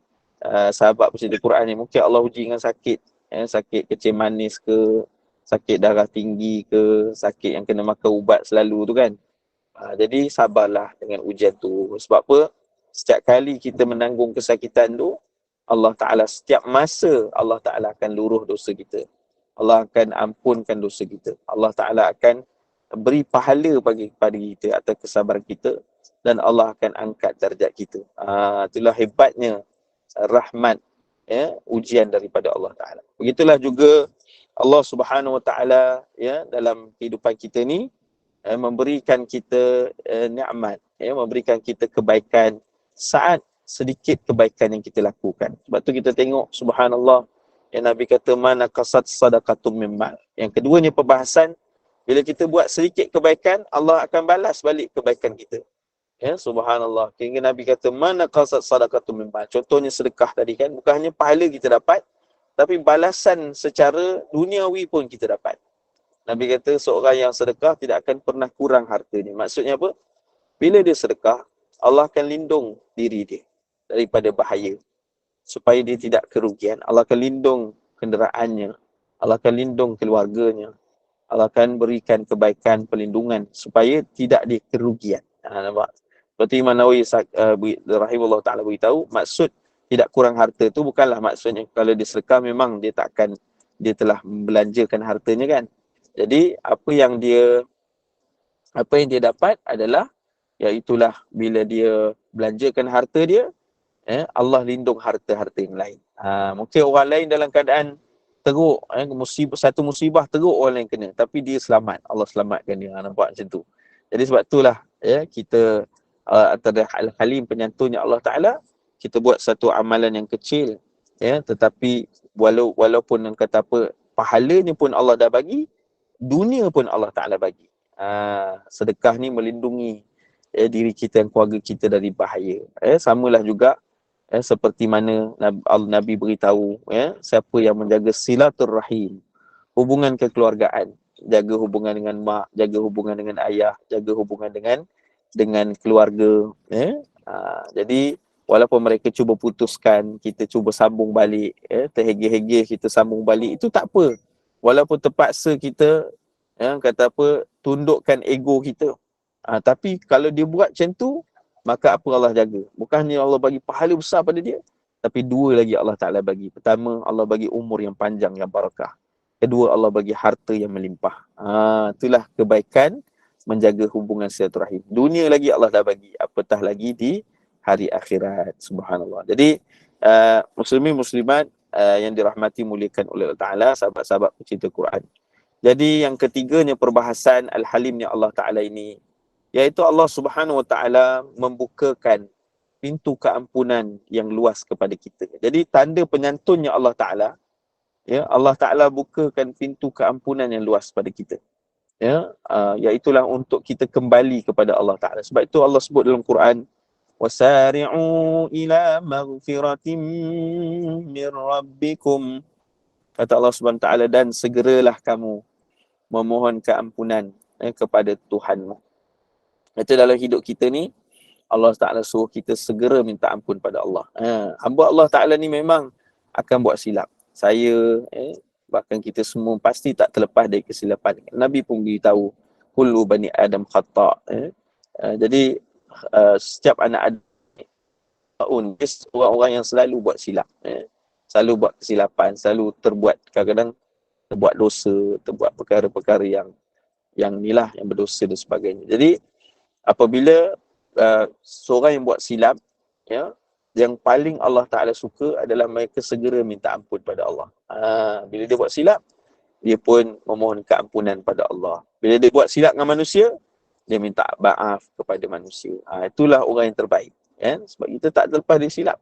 sahabat pecinta Quran ni, mungkin Allah uji dengan sakit, sakit kecil manis ke, sakit darah tinggi ke, sakit yang kena makan ubat selalu tu, kan. Jadi sabarlah dengan ujian tu. Sebab apa? Setiap kali kita menanggung kesakitan tu, Allah Ta'ala setiap masa Allah Ta'ala akan luruh dosa kita. Allah akan ampunkan dosa kita. Allah Ta'ala akan beri pahala bagi kepada kita atas kesabaran kita, dan Allah akan angkat darjat kita. Itulah hebatnya rahmat, ujian daripada Allah Ta'ala. Begitulah juga Allah Subhanahu Wa Ta'ala dalam kehidupan kita ni memberikan kita nikmat, memberikan kita kebaikan saat sedikit kebaikan yang kita lakukan. Sebab tu kita tengok, subhanallah, yang Nabi kata mana qasat sadaqatum min mal. Yang keduanya perbahasan, bila kita buat sedikit kebaikan, Allah akan balas balik kebaikan kita. Ya, subhanallah. Hingga Nabi kata, mana qasad sadaqatu min mal. Contohnya sedekah tadi kan, bukan hanya pahala kita dapat, tapi balasan secara duniawi pun kita dapat. Nabi kata, seorang yang sedekah tidak akan pernah kurang hartanya. Maksudnya apa? Bila dia sedekah, Allah akan lindung diri dia daripada bahaya. Supaya dia tidak kerugian. Allah akan lindung kenderaannya. Allah akan lindung keluarganya. Allah akan berikan kebaikan, perlindungan supaya tidak dia kerugian. Nampak? Seperti Imam Nawawi rahimahullah ta'ala beritahu, maksud tidak kurang harta tu bukanlah maksudnya kalau dia sedekah memang dia takkan, dia telah membelanjakan hartanya kan. Jadi apa yang dia dapat adalah, iaitulah bila dia belanjakan harta dia, Allah lindung harta-harta yang lain. Mungkin orang lain dalam keadaan teruk, satu musibah teruk orang lain kena, tapi dia selamat, Allah selamatkan dia. Nampak macam tu. Jadi sebab itulah kita antara Al-Halim, penyantunnya Allah Ta'ala, kita buat satu amalan yang kecil, tetapi walaupun yang kata apa, pahalanya pun Allah dah bagi, dunia pun Allah Ta'ala bagi. Sedekah ni melindungi diri kita dan keluarga kita dari bahaya. Samalah juga seperti mana Nabi beritahu, siapa yang menjaga silaturrahim, hubungan kekeluargaan, jaga hubungan dengan mak, jaga hubungan dengan ayah, jaga hubungan dengan keluarga. Jadi walaupun mereka cuba putuskan, kita cuba sambung balik, terhegeh-hegeh kita sambung balik, itu tak apa. Walaupun terpaksa kita kata apa, tundukkan ego kita. Tapi kalau dia buat macam tu, maka apa Allah jaga? Bukannya Allah bagi pahala besar pada dia, tapi dua lagi Allah Ta'ala bagi. Pertama, Allah bagi umur yang panjang, yang barakah. Kedua, Allah bagi harta yang melimpah. Itulah kebaikan menjaga hubungan silaturahim. Dunia lagi Allah dah bagi, apatah lagi di hari akhirat. Subhanallah. Jadi muslimin muslimat yang dirahmati muliakan oleh Allah Ta'ala, sahabat-sahabat pecinta Quran. Jadi yang ketiganya perbahasan Al-Halimnya Allah Ta'ala ini, iaitu Allah Subhanahu Wa Ta'ala membukakan pintu keampunan yang luas kepada kita. Jadi tanda penyantunnya Allah Ta'ala, Allah Ta'ala bukakan pintu keampunan yang luas pada kita. Iaitulah untuk kita kembali kepada Allah Ta'ala. Sebab itu Allah sebut dalam Quran, wasari'u ila maghfiratin min rabbikum. Kata Allah Subhanahu Wa Ta'ala, dan segeralah kamu memohon keampunan kepada Tuhanmu. Itu dalam hidup kita ni, Allah Ta'ala suruh kita segera minta ampun pada Allah. Hamba Allah Ta'ala ni memang akan buat silap. Saya, bahkan kita semua pasti tak terlepas dari kesilapan. Nabi pun beritahu, kullu bani Adam khata'. Jadi, setiap anak Adam, orang-orang yang selalu buat silap. Selalu buat kesilapan, selalu terbuat, kadang-kadang terbuat dosa, terbuat perkara-perkara yang inilah, yang berdosa dan sebagainya. Jadi, apabila seorang yang buat silap, yang paling Allah Ta'ala suka adalah mereka segera minta ampun pada Allah. Bila dia buat silap, dia pun memohon keampunan pada Allah. Bila dia buat silap dengan manusia, dia minta maaf kepada manusia. Itulah orang yang terbaik. Sebab kita tak terlepas dari silap.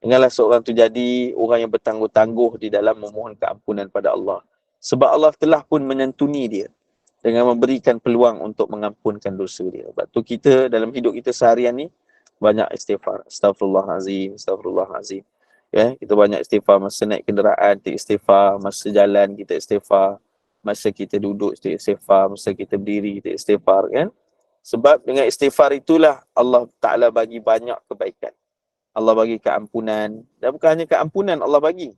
Janganlah seorang tu jadi orang yang bertangguh-tangguh di dalam memohon keampunan pada Allah. Sebab Allah telah pun menyantuni dia dengan memberikan peluang untuk mengampunkan dosa dia. Sebab tu kita dalam hidup kita seharian ni banyak istighfar. Astaghfirullahalazim, astaghfirullahalazim. Kita banyak istighfar masa naik kenderaan, kita istighfar, masa jalan kita istighfar, masa kita duduk kita istighfar, masa kita berdiri kita istighfar, kan? Sebab dengan istighfar itulah Allah Ta'ala bagi banyak kebaikan. Allah bagi keampunan. Dan bukan hanya keampunan Allah bagi.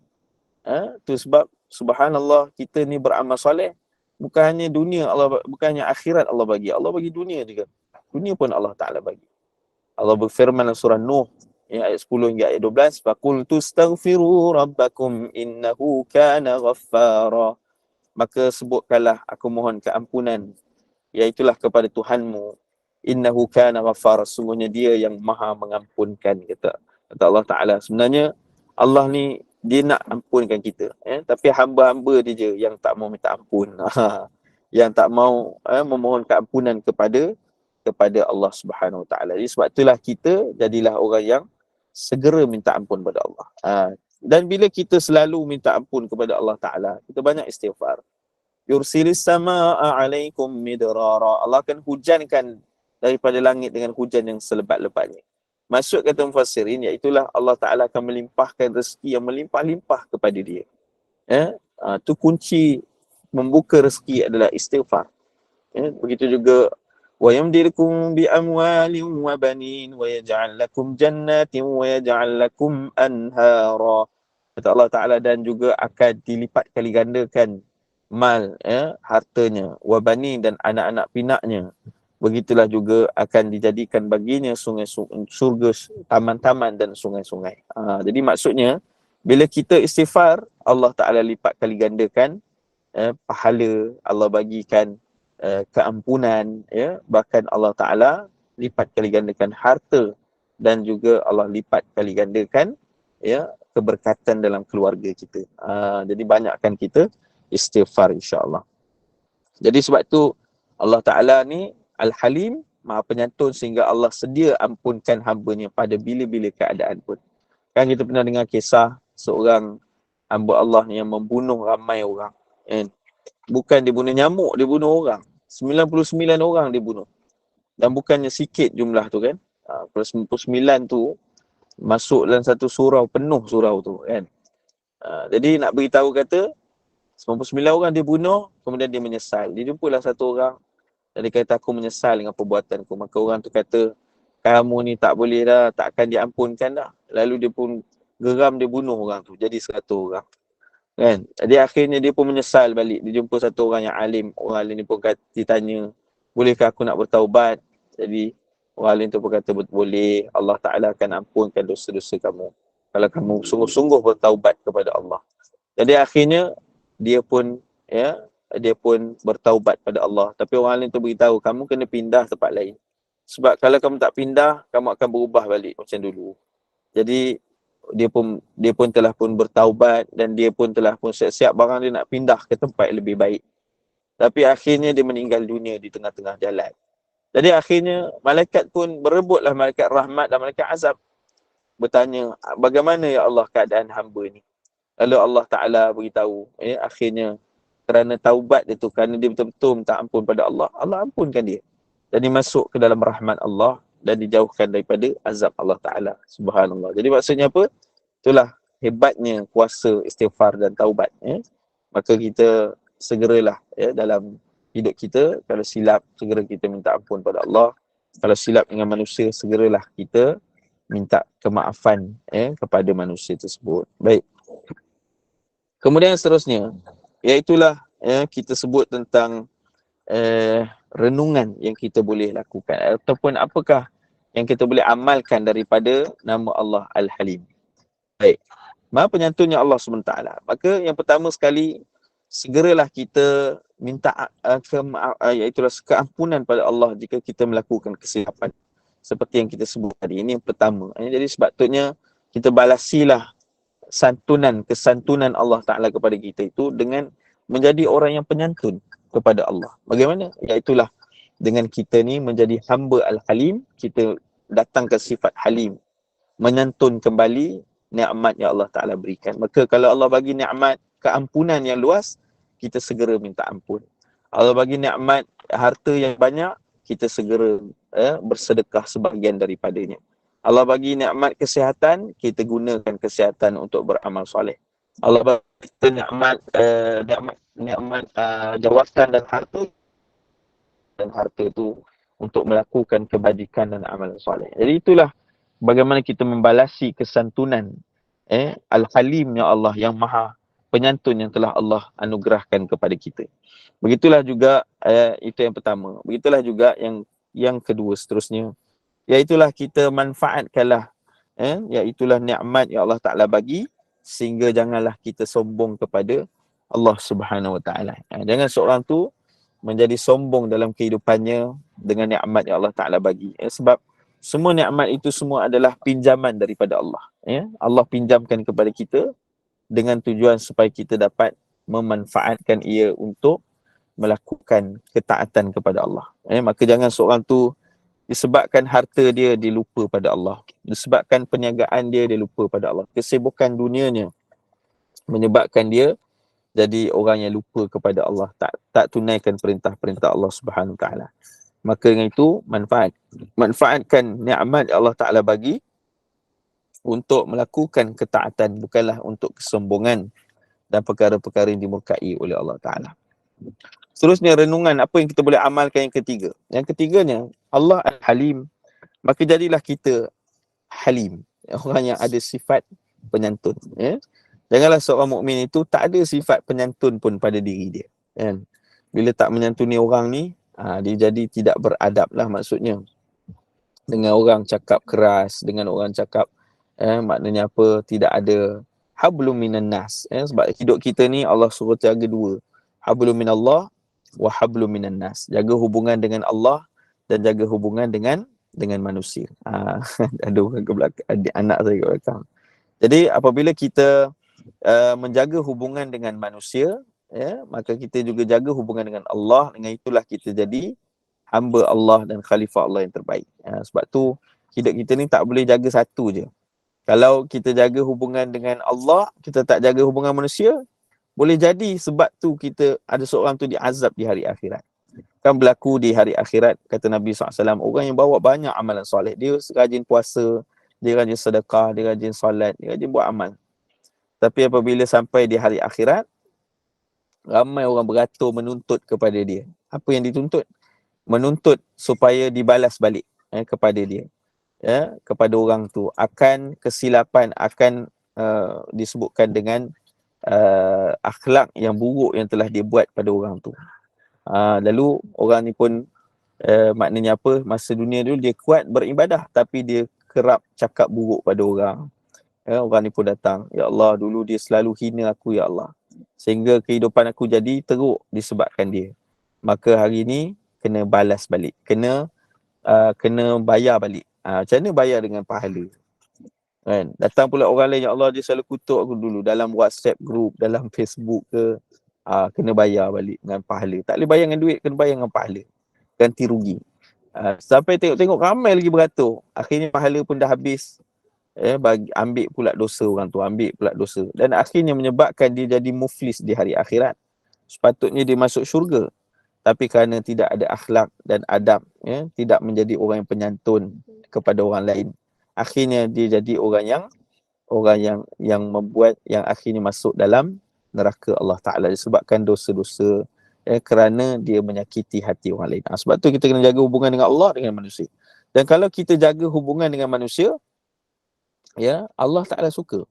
Tu sebab subhanallah, kita ni beramal soleh, bukan hanya dunia Allah, bukan hanya akhirat Allah bagi. Allah bagi dunia juga. Dunia pun Allah Ta'ala bagi. Allah berfirman dalam surah Nuh, ayat 10 hingga ayat 12, faqultu astaghfiru rabbakum innahu kana ghaffara. Maka sebutkanlah, aku mohon keampunan, iaitulah kepada Tuhanmu. Innahu kana ghaffara, sungguhnya dia yang maha mengampunkan, kata Allah Ta'ala. Sebenarnya Allah ni, dia nak ampunkan kita, tapi hamba-hamba dia je yang tak mau minta ampun. Yang tak mau memohon keampunan kepada Allah Subhanahu Wa Ta'ala. Jadi sebab itulah kita jadilah orang yang segera minta ampun kepada Allah. Dan bila kita selalu minta ampun kepada Allah Ta'ala, kita banyak istighfar. Yursilis sama'a alaikum midrara. Allah akan hujankan daripada langit dengan hujan yang selebat-lebatnya. Maksud kata mufassirin, iaitulah Allah Ta'ala akan melimpahkan rezeki yang melimpah-limpah kepada dia. Tu kunci membuka rezeki adalah istighfar. Begitu juga wa yamdirukum bi amwalin wa banin wa yaj'al lakum jannatin wa yaj'al lakum anhara. Kata Allah Ta'ala, dan juga akan dilipat kali gandakan mal, hartanya, wa banin, dan anak-anak pinaknya. Begitulah juga akan dijadikan baginya surga, taman-taman dan sungai-sungai. Jadi maksudnya, bila kita istighfar, Allah Ta'ala lipat kali gandakan pahala, Allah bagikan keampunan, bahkan Allah Ta'ala lipat kali gandakan harta, dan juga Allah lipat kali gandakan keberkatan dalam keluarga kita. Jadi banyakkan kita istighfar, insya-Allah. Jadi sebab tu Allah Ta'ala ni Al-Halim, Maha Penyantun, sehingga Allah sedia ampunkan hamba-Nya pada bila-bila keadaan pun. Kan kita pernah dengar kisah seorang hamba Allah yang membunuh ramai orang. Bukan dia bunuh nyamuk, dia bunuh orang. 99 orang dia bunuh. Dan bukannya sikit jumlah tu kan. 99 tu masuk dalam satu surau, penuh surau tu kan. Jadi nak beritahu kata 99 orang dia bunuh, kemudian dia menyesal. Dia jumpalah satu orang dan dia kata, aku menyesal dengan perbuatanku. Maka orang tu kata, kamu ni tak boleh dah, takkan diampunkan dah. Lalu dia pun geram, dia bunuh orang tu, jadi 100 orang. Kan? Jadi akhirnya dia pun menyesal balik. Dia jumpa satu orang yang alim. Orang alim ni pun ditanya, bolehkah aku nak bertaubat? Jadi orang alim tu pun kata, boleh. Allah Ta'ala akan ampunkan dosa-dosa kamu kalau kamu sungguh-sungguh bertaubat kepada Allah. Jadi akhirnya dia pun bertaubat pada Allah. Tapi orang lain tu beritahu, kamu kena pindah tempat lain. Sebab kalau kamu tak pindah, kamu akan berubah balik macam dulu. Jadi dia pun telah pun bertaubat, dan dia pun telah pun siap-siap barang dia nak pindah ke tempat yang lebih baik. Tapi akhirnya dia meninggal dunia di tengah-tengah jalan. Jadi akhirnya malaikat pun berebutlah, malaikat rahmat dan malaikat azab, bertanya, bagaimana ya Allah keadaan hamba ni? Lalu Allah Ta'ala beritahu, akhirnya kerana taubat dia tu, kerana dia betul-betul minta ampun pada Allah, Allah ampunkan dia. Jadi masuk ke dalam rahmat Allah dan dijauhkan daripada azab Allah Ta'ala. Subhanallah. Jadi maksudnya apa? Itulah hebatnya kuasa istighfar dan taubat. Maka kita segeralah dalam hidup kita, kalau silap, segera kita minta ampun pada Allah. Kalau silap dengan manusia, segeralah kita minta kemaafan kepada manusia tersebut. Baik. Kemudian seterusnya, iaitulah kita sebut tentang renungan yang kita boleh lakukan, ataupun apakah yang kita boleh amalkan daripada nama Allah Al-Halim. Baik. Maha Penyantun Allah SWT. Maka yang pertama sekali, segeralah kita minta iaitulah keampunan pada Allah jika kita melakukan kesilapan. Seperti yang kita sebut tadi. Ini yang pertama. Jadi sebabnya kita balasilah kesantunan Allah Ta'ala kepada kita itu dengan menjadi orang yang penyantun kepada Allah. Bagaimana? Iaitulah dengan kita ni menjadi hamba Al-Halim, kita datangkan sifat Halim, menyantun kembali nikmat yang Allah Ta'ala berikan. Maka kalau Allah bagi nikmat keampunan yang luas, kita segera minta ampun. Allah bagi nikmat harta yang banyak, kita segera bersedekah sebahagian daripadanya. Allah bagi nikmat kesihatan, kita gunakan kesihatan untuk beramal soleh. Allah bagi kita nikmat jawatan dan harta itu untuk melakukan kebajikan dan amal soleh. Jadi itulah bagaimana kita membalasi kesantunan Al-Halimnya Allah yang Maha Penyantun yang telah Allah anugerahkan kepada kita. Begitulah juga itu yang pertama. Begitulah juga yang kedua seterusnya, iaitulah kita manfaatkanlah iaitulah nikmat yang Allah Ta'ala bagi, sehingga janganlah kita sombong kepada Allah Subhanahu Wa Ta'ala. Jangan seorang tu menjadi sombong dalam kehidupannya dengan nikmat yang Allah Ta'ala bagi. Sebab semua nikmat itu semua adalah pinjaman daripada Allah. Allah pinjamkan kepada kita dengan tujuan supaya kita dapat memanfaatkan ia untuk melakukan ketaatan kepada Allah. Maka jangan seorang tu disebabkan harta dia lupa pada Allah, disebabkan perniagaan dia lupa pada Allah, kesibukan dunianya menyebabkan dia jadi orang yang lupa kepada Allah, tak tunaikan perintah-perintah Allah Subhanahu Wa Taala. Maka dengan itu manfaatkan nikmat yang Allah Ta'ala bagi untuk melakukan ketaatan, bukanlah untuk kesombongan dan perkara-perkara yang dimurkai oleh Allah Ta'ala. Seterusnya renungan apa yang kita boleh amalkan yang ketiga. Yang ketiganya, Allah Al-Halim, maka jadilah kita halim, orang yang ada sifat penyantun. Ya? Janganlah seorang mukmin itu tak ada sifat penyantun pun pada diri dia. Kan? Bila tak menyantuni orang ni, dia jadi tidak beradab lah maksudnya. Dengan orang cakap keras, dengan orang cakap maknanya apa, tidak ada hablum minan nas. Sebab hidup kita ni Allah suruh jaga dua. Hablum minallah wa hablum minan nas. Jaga hubungan dengan Allah dan jaga hubungan dengan manusia. Ada orang ke belakang, anak saya ke belakang. Jadi apabila kita menjaga hubungan dengan manusia, maka kita juga jaga hubungan dengan Allah. Dengan itulah kita jadi hamba Allah dan khalifah Allah yang terbaik. Sebab tu hidup kita ni tak boleh jaga satu je. Kalau kita jaga hubungan dengan Allah, kita tak jaga hubungan manusia, boleh jadi sebab tu kita ada seorang tu diazab di hari akhirat. Kan berlaku di hari akhirat, kata Nabi SAW, orang yang bawa banyak amalan soleh, dia rajin puasa, dia rajin sedekah, dia rajin solat, dia rajin buat amal. Tapi apabila sampai di hari akhirat, ramai orang beratur menuntut kepada dia. Apa yang dituntut? Menuntut supaya dibalas balik kepada dia. Kepada orang tu. Akan kesilapan, akan disebutkan dengan akhlak yang buruk yang telah dia buat pada orang tu. Lalu orang ni pun maknanya apa, masa dunia dulu dia kuat beribadah tapi dia kerap cakap buruk pada orang. Orang ni pun datang, ya Allah, dulu dia selalu hina aku ya Allah, sehingga kehidupan aku jadi teruk disebabkan dia. Maka hari ni kena balas balik, kena bayar balik. Macam mana bayar? Dengan pahala. Kan? Datang pula orang lain, ya Allah, dia selalu kutuk aku dulu dalam WhatsApp group, dalam Facebook ke, kena bayar balik dengan pahala. Tak boleh bayar dengan duit, kena bayar dengan pahala, ganti rugi. Sampai tengok ramai lagi beratur, akhirnya pahala pun dah habis, ambil pula dosa orang tu, ambil pula dosa, dan akhirnya menyebabkan dia jadi muflis di hari akhirat. Sepatutnya dia masuk syurga, tapi kerana tidak ada akhlak dan adab, tidak menjadi orang yang penyantun kepada orang lain, akhirnya dia jadi orang yang membuat yang akhirnya masuk dalam neraka Allah Ta'ala disebabkan dosa-dosa, kerana dia menyakiti hati orang lain. Sebab tu kita kena jaga hubungan dengan Allah, dengan manusia. Dan kalau kita jaga hubungan dengan manusia, Allah Ta'ala suka.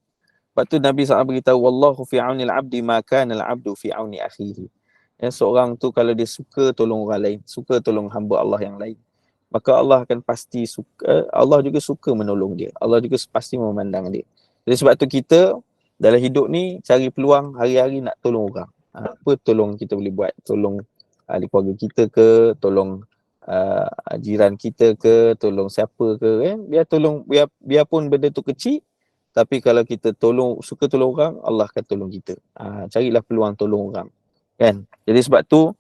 Sebab tu Nabi SAW beritahu, wallahu fi auni al-abdi ma kana al-abdu fi auni akhihi. Seorang tu kalau dia suka tolong orang lain, suka tolong hamba Allah yang lain, maka Allah akan pasti suka, Allah juga suka menolong dia. Allah juga pasti memandang dia. Jadi sebab tu kita dalam hidup ni cari peluang hari-hari nak tolong orang. Apa tolong kita boleh buat? Tolong ahli keluarga kita ke, tolong jiran kita ke, tolong siapa ke, biarpun benda tu kecil, tapi kalau kita suka tolong orang, Allah akan tolong kita. Carilah peluang tolong orang, kan? Jadi sebab tu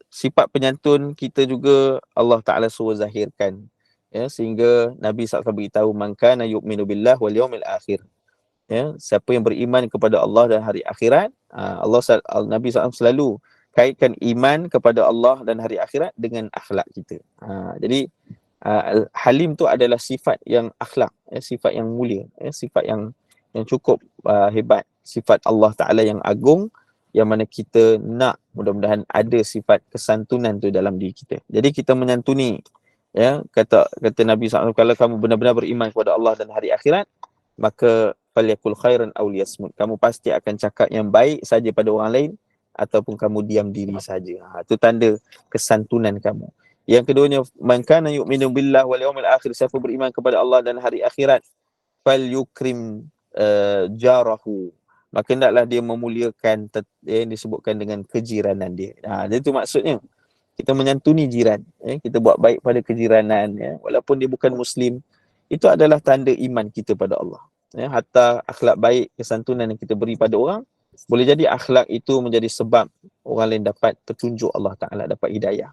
sifat penyantun kita juga Allah Ta'ala suruh zahirkan, sehingga Nabi SAW beritahu, man kana yu'minu billah wal yawmil akhir, siapa yang beriman kepada Allah dan hari akhirat. Nabi SAW selalu kaitkan iman kepada Allah dan hari akhirat dengan akhlak kita. Jadi Halim tu adalah sifat yang akhlak, sifat yang mulia, sifat yang cukup hebat, sifat Allah Ta'ala yang agung, yang mana kita nak mudah-mudahan ada sifat kesantunan tu dalam diri kita. Jadi kita menyantuni, kata Nabi SAW, kalau kamu benar-benar beriman kepada Allah dan hari akhirat, maka falyakul khairan aw liyasmut, kamu pasti akan cakap yang baik saja pada orang lain, ataupun kamu diam diri saja. Itu tanda kesantunan kamu. Yang keduanya, man kana yu'minu billah wal yawmil akhir, siapa beriman kepada Allah dan hari akhirat, falyukrim jarahu, maka hendaklah dia memuliakan yang disebutkan dengan kejiranan dia. Jadi itu maksudnya, kita menyantuni jiran, kita buat baik pada kejiranan, walaupun dia bukan Muslim, itu adalah tanda iman kita pada Allah. Hatta akhlak baik, kesantunan yang kita beri pada orang, boleh jadi akhlak itu menjadi sebab orang lain dapat petunjuk Allah Ta'ala, dapat hidayah.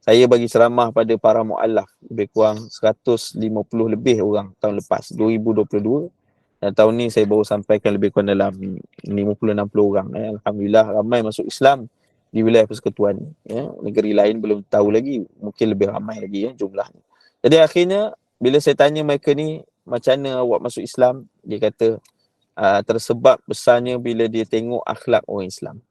Saya bagi ceramah pada para mu'allaf, lebih kurang 150 lebih orang tahun lepas, 2022. Dan tahun ni saya baru sampaikan lebih kurang dalam 50-60 orang. Alhamdulillah ramai masuk Islam di wilayah persekutuan ni. Ya, negeri lain belum tahu lagi, mungkin lebih ramai lagi jumlahnya. Jadi akhirnya bila saya tanya mereka ni, macam mana awak masuk Islam, dia kata tersebab besarnya bila dia tengok akhlak orang Islam,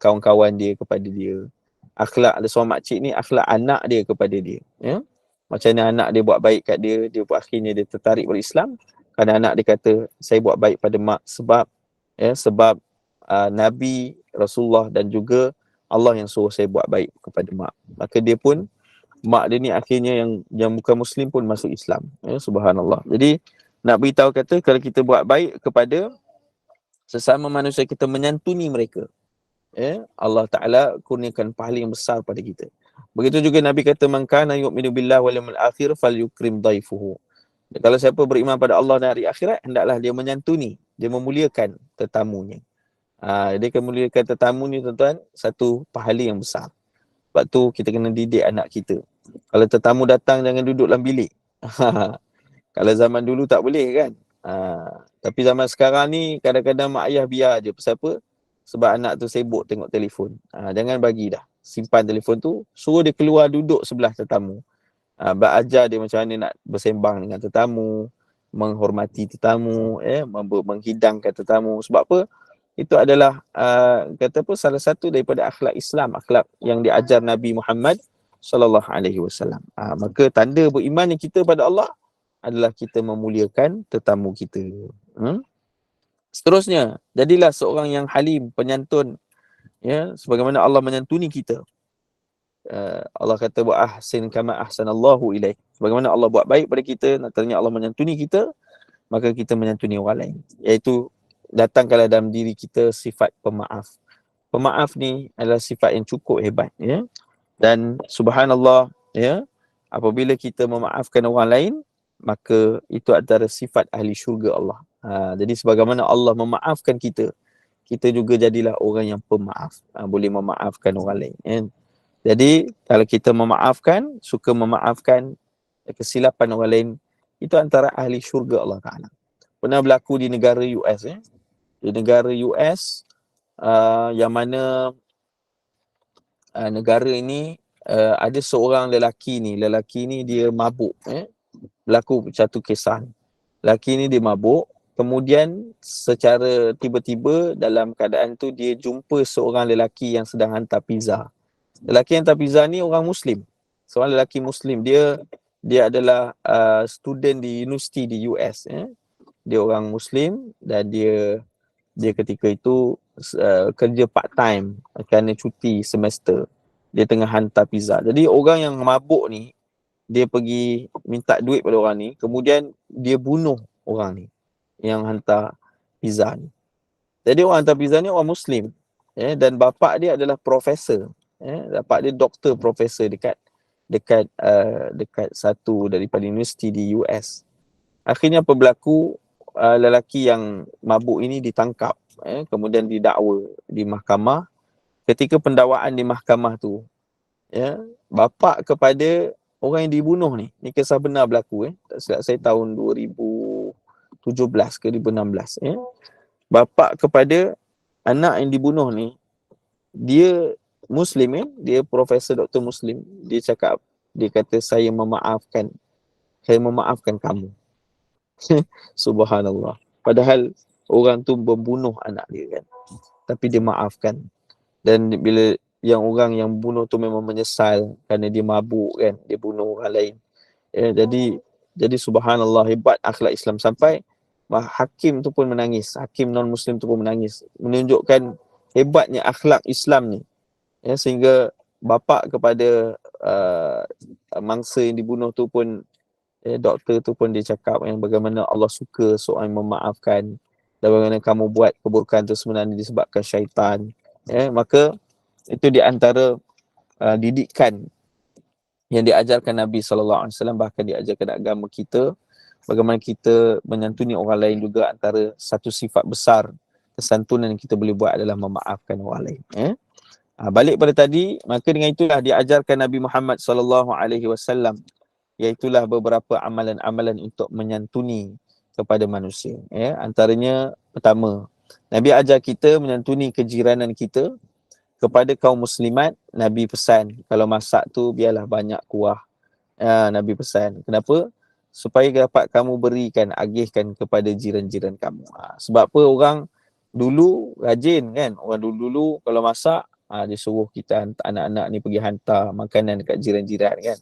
kawan-kawan dia kepada dia, akhlak ada seorang makcik ni, akhlak anak dia kepada dia, ya. Macam mana anak dia buat baik kat dia, dia buat akhirnya dia tertarik berislam. Kerana anak dia kata, saya buat baik pada mak sebab Nabi, Rasulullah dan juga Allah yang suruh saya buat baik kepada mak. Maka dia pun, mak dia ni akhirnya yang bukan Muslim pun masuk Islam. Ya, subhanallah. Jadi nak beritahu kata, kalau kita buat baik kepada sesama manusia, kita menyantuni mereka, ya, Allah Ta'ala kurniakan pahala yang besar pada kita. Begitu juga Nabi kata, man kana yu'minu billahi wal yawmil akhir falyukrim dhaifuhu. Kalau siapa beriman pada Allah dan hari akhirat, hendaklah dia menyantuni, dia memuliakan tetamunya. Dia akan memuliakan tetamu ni, tuan-tuan, satu pahala yang besar. Sebab tu kita kena didik anak kita. Kalau tetamu datang, jangan duduk dalam bilik. Kalau zaman dulu tak boleh kan. Tapi zaman sekarang ni kadang-kadang mak ayah biar je. Pasal apa? Sebab anak tu sibuk tengok telefon. Jangan bagi dah. Simpan telefon tu, suruh dia keluar duduk sebelah tetamu. Belajar dia macam mana nak bersembang dengan tetamu, menghormati tetamu, menghidangkan tetamu. Sebab apa? Itu adalah kata apa, salah satu daripada akhlak Islam, akhlak yang diajar Nabi Muhammad sallallahu alaihi wasallam. Maka tanda berimannya kita pada Allah adalah kita memuliakan tetamu kita. Seterusnya, jadilah seorang yang halim, penyantun, ya, sebagaimana Allah menyantuni kita. Allah kata, wa ahsin kama ahsanallahu ilaik. Sebagaimana Allah buat baik pada kita, nantinya Allah menyantuni kita, maka kita menyantuni orang lain. Iaitu datangkanlah dalam diri kita sifat pemaaf. Pemaaf ni adalah sifat yang cukup hebat, ya. Dan subhanallah, ya, apabila kita memaafkan orang lain, maka itu antara sifat ahli syurga Allah. Jadi sebagaimana Allah memaafkan kita, kita juga jadilah orang yang pemaaf, boleh memaafkan orang lain, ya. Jadi kalau kita memaafkan, suka memaafkan kesilapan orang lain, itu antara ahli syurga Allah Ta'ala. Pernah berlaku di negara US, ya. Di negara US, yang mana negara ini ada seorang lelaki ni dia mabuk, berlaku satu kisah. Lelaki ni dia mabuk, kemudian secara tiba-tiba dalam keadaan tu dia jumpa seorang lelaki yang sedang hantar pizza. Lelaki yang hantar pizza ni orang Muslim, seorang lelaki Muslim. Dia adalah student di universiti di US, dia orang Muslim dan dia ketika itu kerja part time kerana cuti semester. Dia tengah hantar pizza. Jadi orang yang mabuk ni, dia pergi minta duit pada orang ni, kemudian dia bunuh orang ni yang hantar pizza ni. Jadi orang hantar pizza ni orang Muslim, dan bapa dia adalah profesor, bapa dia doktor profesor dekat satu daripada universiti di US. Akhirnya apa berlaku, lelaki yang mabuk ini ditangkap, kemudian didakwa di mahkamah. Ketika pendakwaan di mahkamah tu, bapa kepada orang yang dibunuh ni kisah benar berlaku, tak silap saya tahun 2017 ke 2016, bapa kepada anak yang dibunuh ni, dia Muslim, dia profesor doktor Muslim. Dia kata, saya memaafkan kamu. Subhanallah. Padahal orang tu membunuh anak dia kan, tapi dia maafkan. Dan bila yang orang yang bunuh tu memang menyesal kerana dia mabuk kan, dia bunuh orang lain. Jadi subhanallah, hebat akhlak Islam sampai hakim tu pun menangis, hakim non Muslim tu pun menangis, menunjukkan hebatnya akhlak Islam ni, sehingga bapa kepada mangsa yang dibunuh tu pun, doktor tu pun dia cakap bagaimana Allah suka seorang yang memaafkan, dan bagaimana kamu buat keburukan tu sebenarnya disebabkan syaitan. Maka itu di antara didikan yang diajarkan Nabi SAW, bahkan diajarkan agama kita, bagaimana kita menyantuni orang lain juga antara satu sifat besar kesantunan yang kita boleh buat adalah memaafkan orang lain. Balik pada tadi, maka dengan itulah diajarkan Nabi Muhammad SAW, iaitulah beberapa amalan-amalan untuk menyantuni kepada manusia. Antaranya pertama, Nabi ajar kita menyantuni kejiranan kita kepada kaum muslimat, Nabi pesan kalau masak tu biarlah banyak kuah. Nabi pesan. Kenapa? Supaya dapat kamu berikan, agihkan kepada jiran-jiran kamu. Sebab apa? Orang dulu rajin kan? Orang dulu-dulu kalau masak, dia suruh kita anak-anak ni pergi hantar makanan dekat jiran-jiran kan?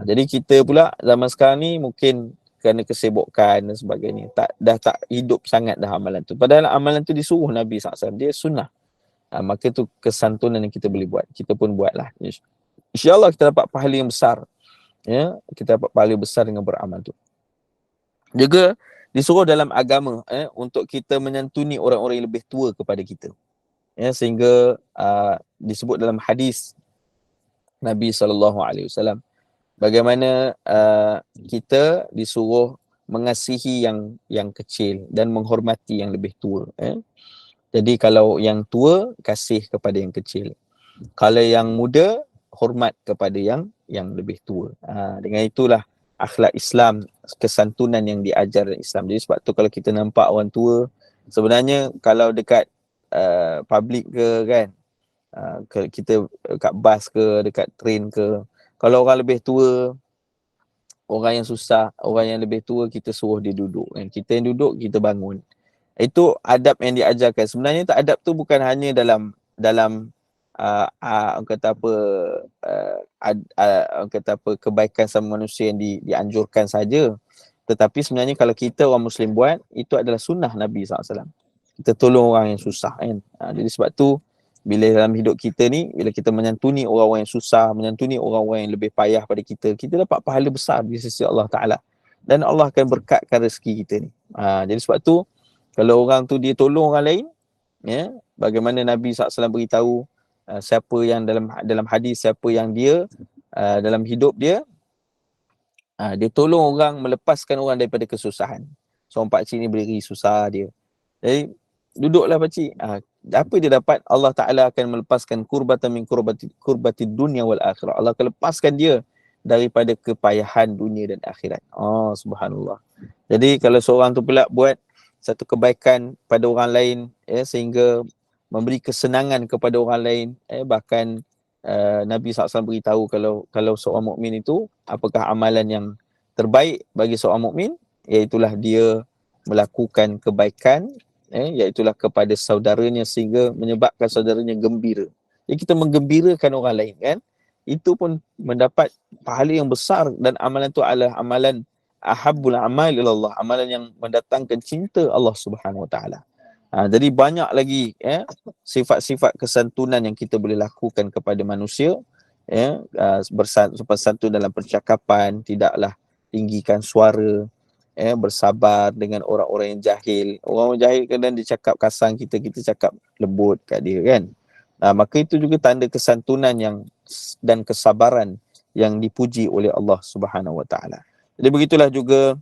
Jadi kita pula zaman sekarang ni mungkin kerana kesibukan dan sebagainya, dah tak hidup sangat dah amalan tu. Padahal amalan tu disuruh Nabi SAW. Dia sunnah. Maka tu kesantunan yang kita boleh buat. Kita pun buatlah. InsyaAllah kita dapat pahala yang besar. Ya, kita dapat pahala besar dengan beramal tu. Juga disuruh dalam agama untuk kita menyantuni orang-orang yang lebih tua kepada kita. Ya, sehingga disebut dalam hadis Nabi SAW bagaimana kita disuruh mengasihi yang kecil dan menghormati yang lebih tua. Jadi kalau yang tua, kasih kepada yang kecil. Kalau yang muda, hormat kepada yang lebih tua. Dengan itulah akhlak Islam, kesantunan yang diajar Islam. Jadi sebab tu kalau kita nampak orang tua, sebenarnya kalau dekat public ke kan, kita kat bas ke, dekat train ke, kalau orang lebih tua, orang yang susah, orang yang lebih tua, kita suruh dia duduk kan. Kita yang duduk, kita bangun. Itu adab yang diajarkan. Sebenarnya adab tu bukan hanya dalam orang kata apa, orang kata apa, kebaikan sama manusia yang dianjurkan saja. Tetapi sebenarnya kalau kita orang Muslim buat, itu adalah sunnah Nabi SAW. Kita tolong orang yang susah kan. Jadi sebab tu bila dalam hidup kita ni, bila kita menyantuni orang-orang yang susah, menyantuni orang-orang yang lebih payah pada kita, kita dapat pahala besar di sisi Allah Ta'ala. Dan Allah akan berkatkan rezeki kita ni. Jadi sebab tu kalau orang tu dia tolong orang lain, ya, bagaimana Nabi SAW beritahu siapa yang dalam hadis, siapa yang dia dalam hidup dia, dia tolong orang, melepaskan orang daripada kesusahan. So pakcik ni berdiri susah dia, jadi duduklah pakcik. Apa dia dapat? Allah Ta'ala akan melepaskan kurbatan min kurbati dunia wal akhirah. Allah akan lepaskan dia daripada kepayahan dunia dan akhirat. Subhanallah. Jadi kalau seorang tu pula buat satu kebaikan pada orang lain, sehingga memberi kesenangan kepada orang lain, bahkan Nabi SAW beritahu kalau seorang mukmin itu, apakah amalan yang terbaik bagi seorang mukmin, iaitulah dia melakukan kebaikan, iaitulah kepada saudaranya sehingga menyebabkan saudaranya gembira. Jadi kita menggembirakan orang lain kan, itu pun mendapat pahala yang besar. Dan amalan itu adalah amalan ahabbul amal ilallah, amalan yang mendatangkan cinta Allah Subhanahu Wa Taala. Jadi banyak lagi sifat-sifat kesantunan yang kita boleh lakukan kepada manusia, bersantun dalam percakapan, tidaklah tinggikan suara, bersabar dengan orang-orang yang jahil. Orang jahil kadang dia cakap kasar kita cakap lembut kat dia kan. Maka itu juga tanda kesantunan dan kesabaran yang dipuji oleh Allah Subhanahu Wa Taala. Jadi begitulah juga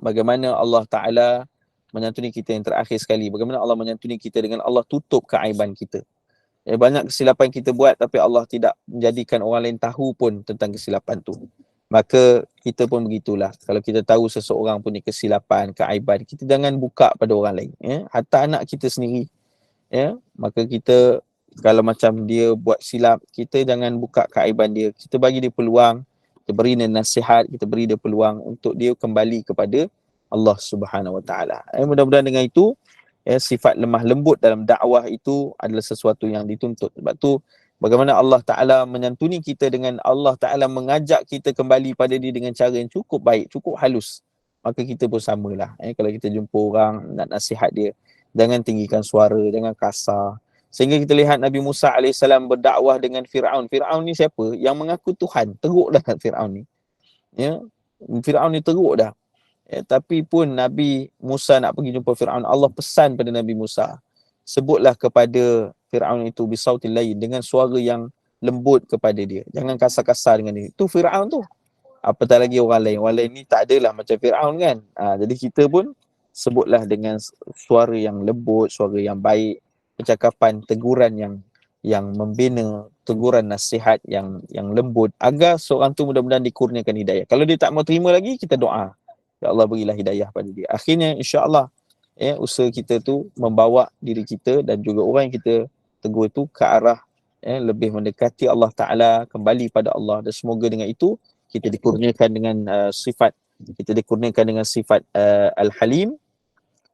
bagaimana Allah Ta'ala menyantuni kita yang terakhir sekali. Bagaimana Allah menyantuni kita dengan Allah tutup keaiban kita. Banyak kesilapan kita buat tapi Allah tidak menjadikan orang lain tahu pun tentang kesilapan tu. Maka kita pun begitulah. Kalau kita tahu seseorang punya kesilapan, keaiban, kita jangan buka pada orang lain. Hatta anak kita sendiri. Maka kita kalau macam dia buat silap, kita jangan buka keaiban dia. Kita bagi dia peluang, kita beri dia nasihat, kita beri dia peluang untuk dia kembali kepada Allah Subhanahu Wa Taala. Mudah-mudahan dengan itu sifat lemah lembut dalam dakwah itu adalah sesuatu yang dituntut. Sebab tu bagaimana Allah Ta'ala menyantuni kita dengan Allah Ta'ala mengajak kita kembali pada dia dengan cara yang cukup baik, cukup halus. Maka kita pun samalah. Kalau kita jumpa orang nak nasihat dia, jangan tinggikan suara, jangan kasar. Sehingga kita lihat Nabi Musa AS berdakwah dengan Fir'aun. Fir'aun ni siapa? Yang mengaku Tuhan. Teruk dah Fir'aun ni. Fir'aun ni teruk dah. Tapi pun Nabi Musa nak pergi jumpa Fir'aun, Allah pesan pada Nabi Musa, sebutlah kepada Fir'aun itu bisautil lain, dengan suara yang lembut kepada dia. Jangan kasar-kasar dengan dia. Itu Fir'aun tu. Apatah lagi orang lain. Orang lain ni tak adalah macam Fir'aun kan. Jadi kita pun sebutlah dengan suara yang lembut, suara yang baik, percakapan, teguran yang membina, teguran nasihat yang lembut, agar seorang tu mudah-mudahan dikurniakan hidayah. Kalau dia tak mau terima lagi, kita doa, ya Allah berilah hidayah pada dia. Akhirnya insya-Allah usaha kita tu membawa diri kita dan juga orang yang kita tegur itu ke arah lebih mendekati Allah Ta'ala, kembali pada Allah, dan semoga dengan itu kita dikurniakan dengan sifat Al-Halim,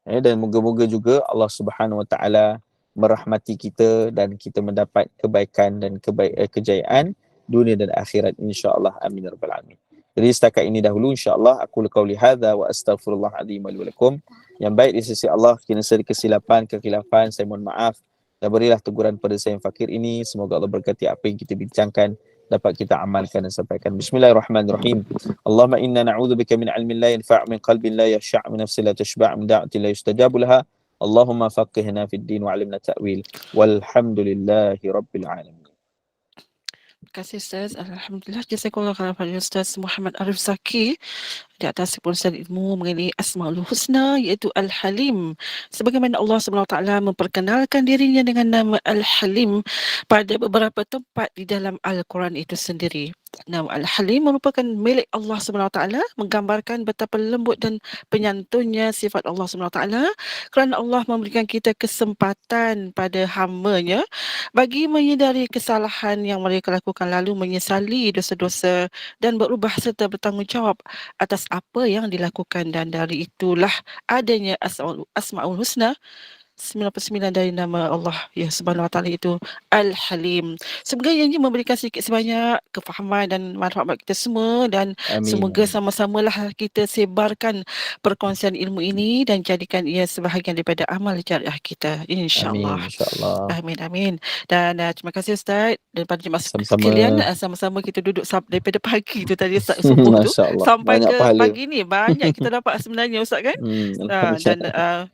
dan moga-moga juga Allah Subhanahu Wa Ta'ala merahmati kita dan kita mendapat kebaikan dan kejayaan dunia dan akhirat, insya-Allah. Amin ya rabbal alamin. Jadi setakat ini dahulu, insya-Allah aku qauli hadza wa astaghfirullahalazim li wa lakum. Yang baik di sisi Allah, sekiranya ada kesilapan, kekhilafan, saya mohon maaf, dan berilah teguran pada saya yang fakir ini. Semoga Allah berkati apa yang kita bincangkan dapat kita amalkan dan sampaikan. Bismillahirrahmanirrahim. Allahumma inna na'udzubika min ilmin la yanfa', min qalbin la yakhsha', min nafsin la tashba', min da'atin la yustajabu laha. Allahumma faqihna fid din wa 'allimna ta'wil. Walhamdulillahi rabbil alamin. Terima kasih Ustaz. Alhamdulillah. Jazakallah khairan kepada Ustaz Muhammad Arif Zaki di atas pengurusan ilmu mengenai Asmaul Husna, iaitu Al-Halim. Sebagaimana Allah SWT memperkenalkan dirinya dengan nama Al-Halim pada beberapa tempat di dalam Al-Quran itu sendiri. Nama Al-Halim merupakan milik Allah SWT, menggambarkan betapa lembut dan penyantunnya sifat Allah SWT, kerana Allah memberikan kita kesempatan pada hamba-Nya bagi menyedari kesalahan yang mereka lakukan, lalu menyesali dosa-dosa dan berubah serta bertanggungjawab atas apa yang dilakukan. Dan dari itulah adanya Asmaul Husna, 99 dari nama Allah ya Subhanahu Wa Taala itu Al-Halim. Semoga ini memberikan sedikit sebanyak kefahaman dan manfaat bagi kita semua, dan semoga sama-samalah kita sebarkan perkongsian ilmu ini dan jadikan ia sebahagian daripada amal jariah kita, insya-Allah. Amin, insya-Allah. Amin, amin. Dan terima kasih Ustaz dan pada jemaah sekalian, sama-sama kita duduk daripada pagi tu tadi Ustaz subuh tu sampai banyak ke pahala. pagi ni, banyak kita dapat sebenarnya Ustaz kan. Dan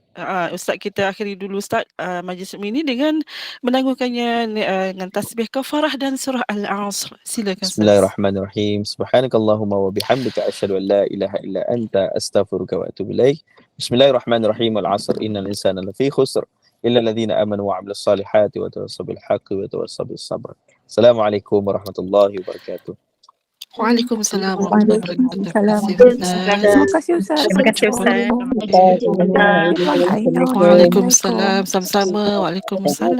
Ustaz kita akhiri dulu Ustaz majlis ini dengan menangguhkannya dengan tasbih kafarah dan surah Al-Asr. Silakan Ustaz. Bismillahirrahmanirrahim. Subhanakallahumma wa bihamdika asyhadu an la ilaha illa anta astaghfiruka wa atubu ilaik. Bismillahirrahmanirrahim. Al-'asr innal insana lafi khusr illa alladhina amanu wa 'amilus salihati wa tawassaw bil haqqi wa tawassaw bis sabr. Assalamualaikum warahmatullahi wabarakatuh. Waalaikumsalam warahmatullahi wabarakatuh. Terima kasih Ustaz. Terima kasih Ustaz. Waalaikumsalam. Sama-sama. Waalaikumsalam.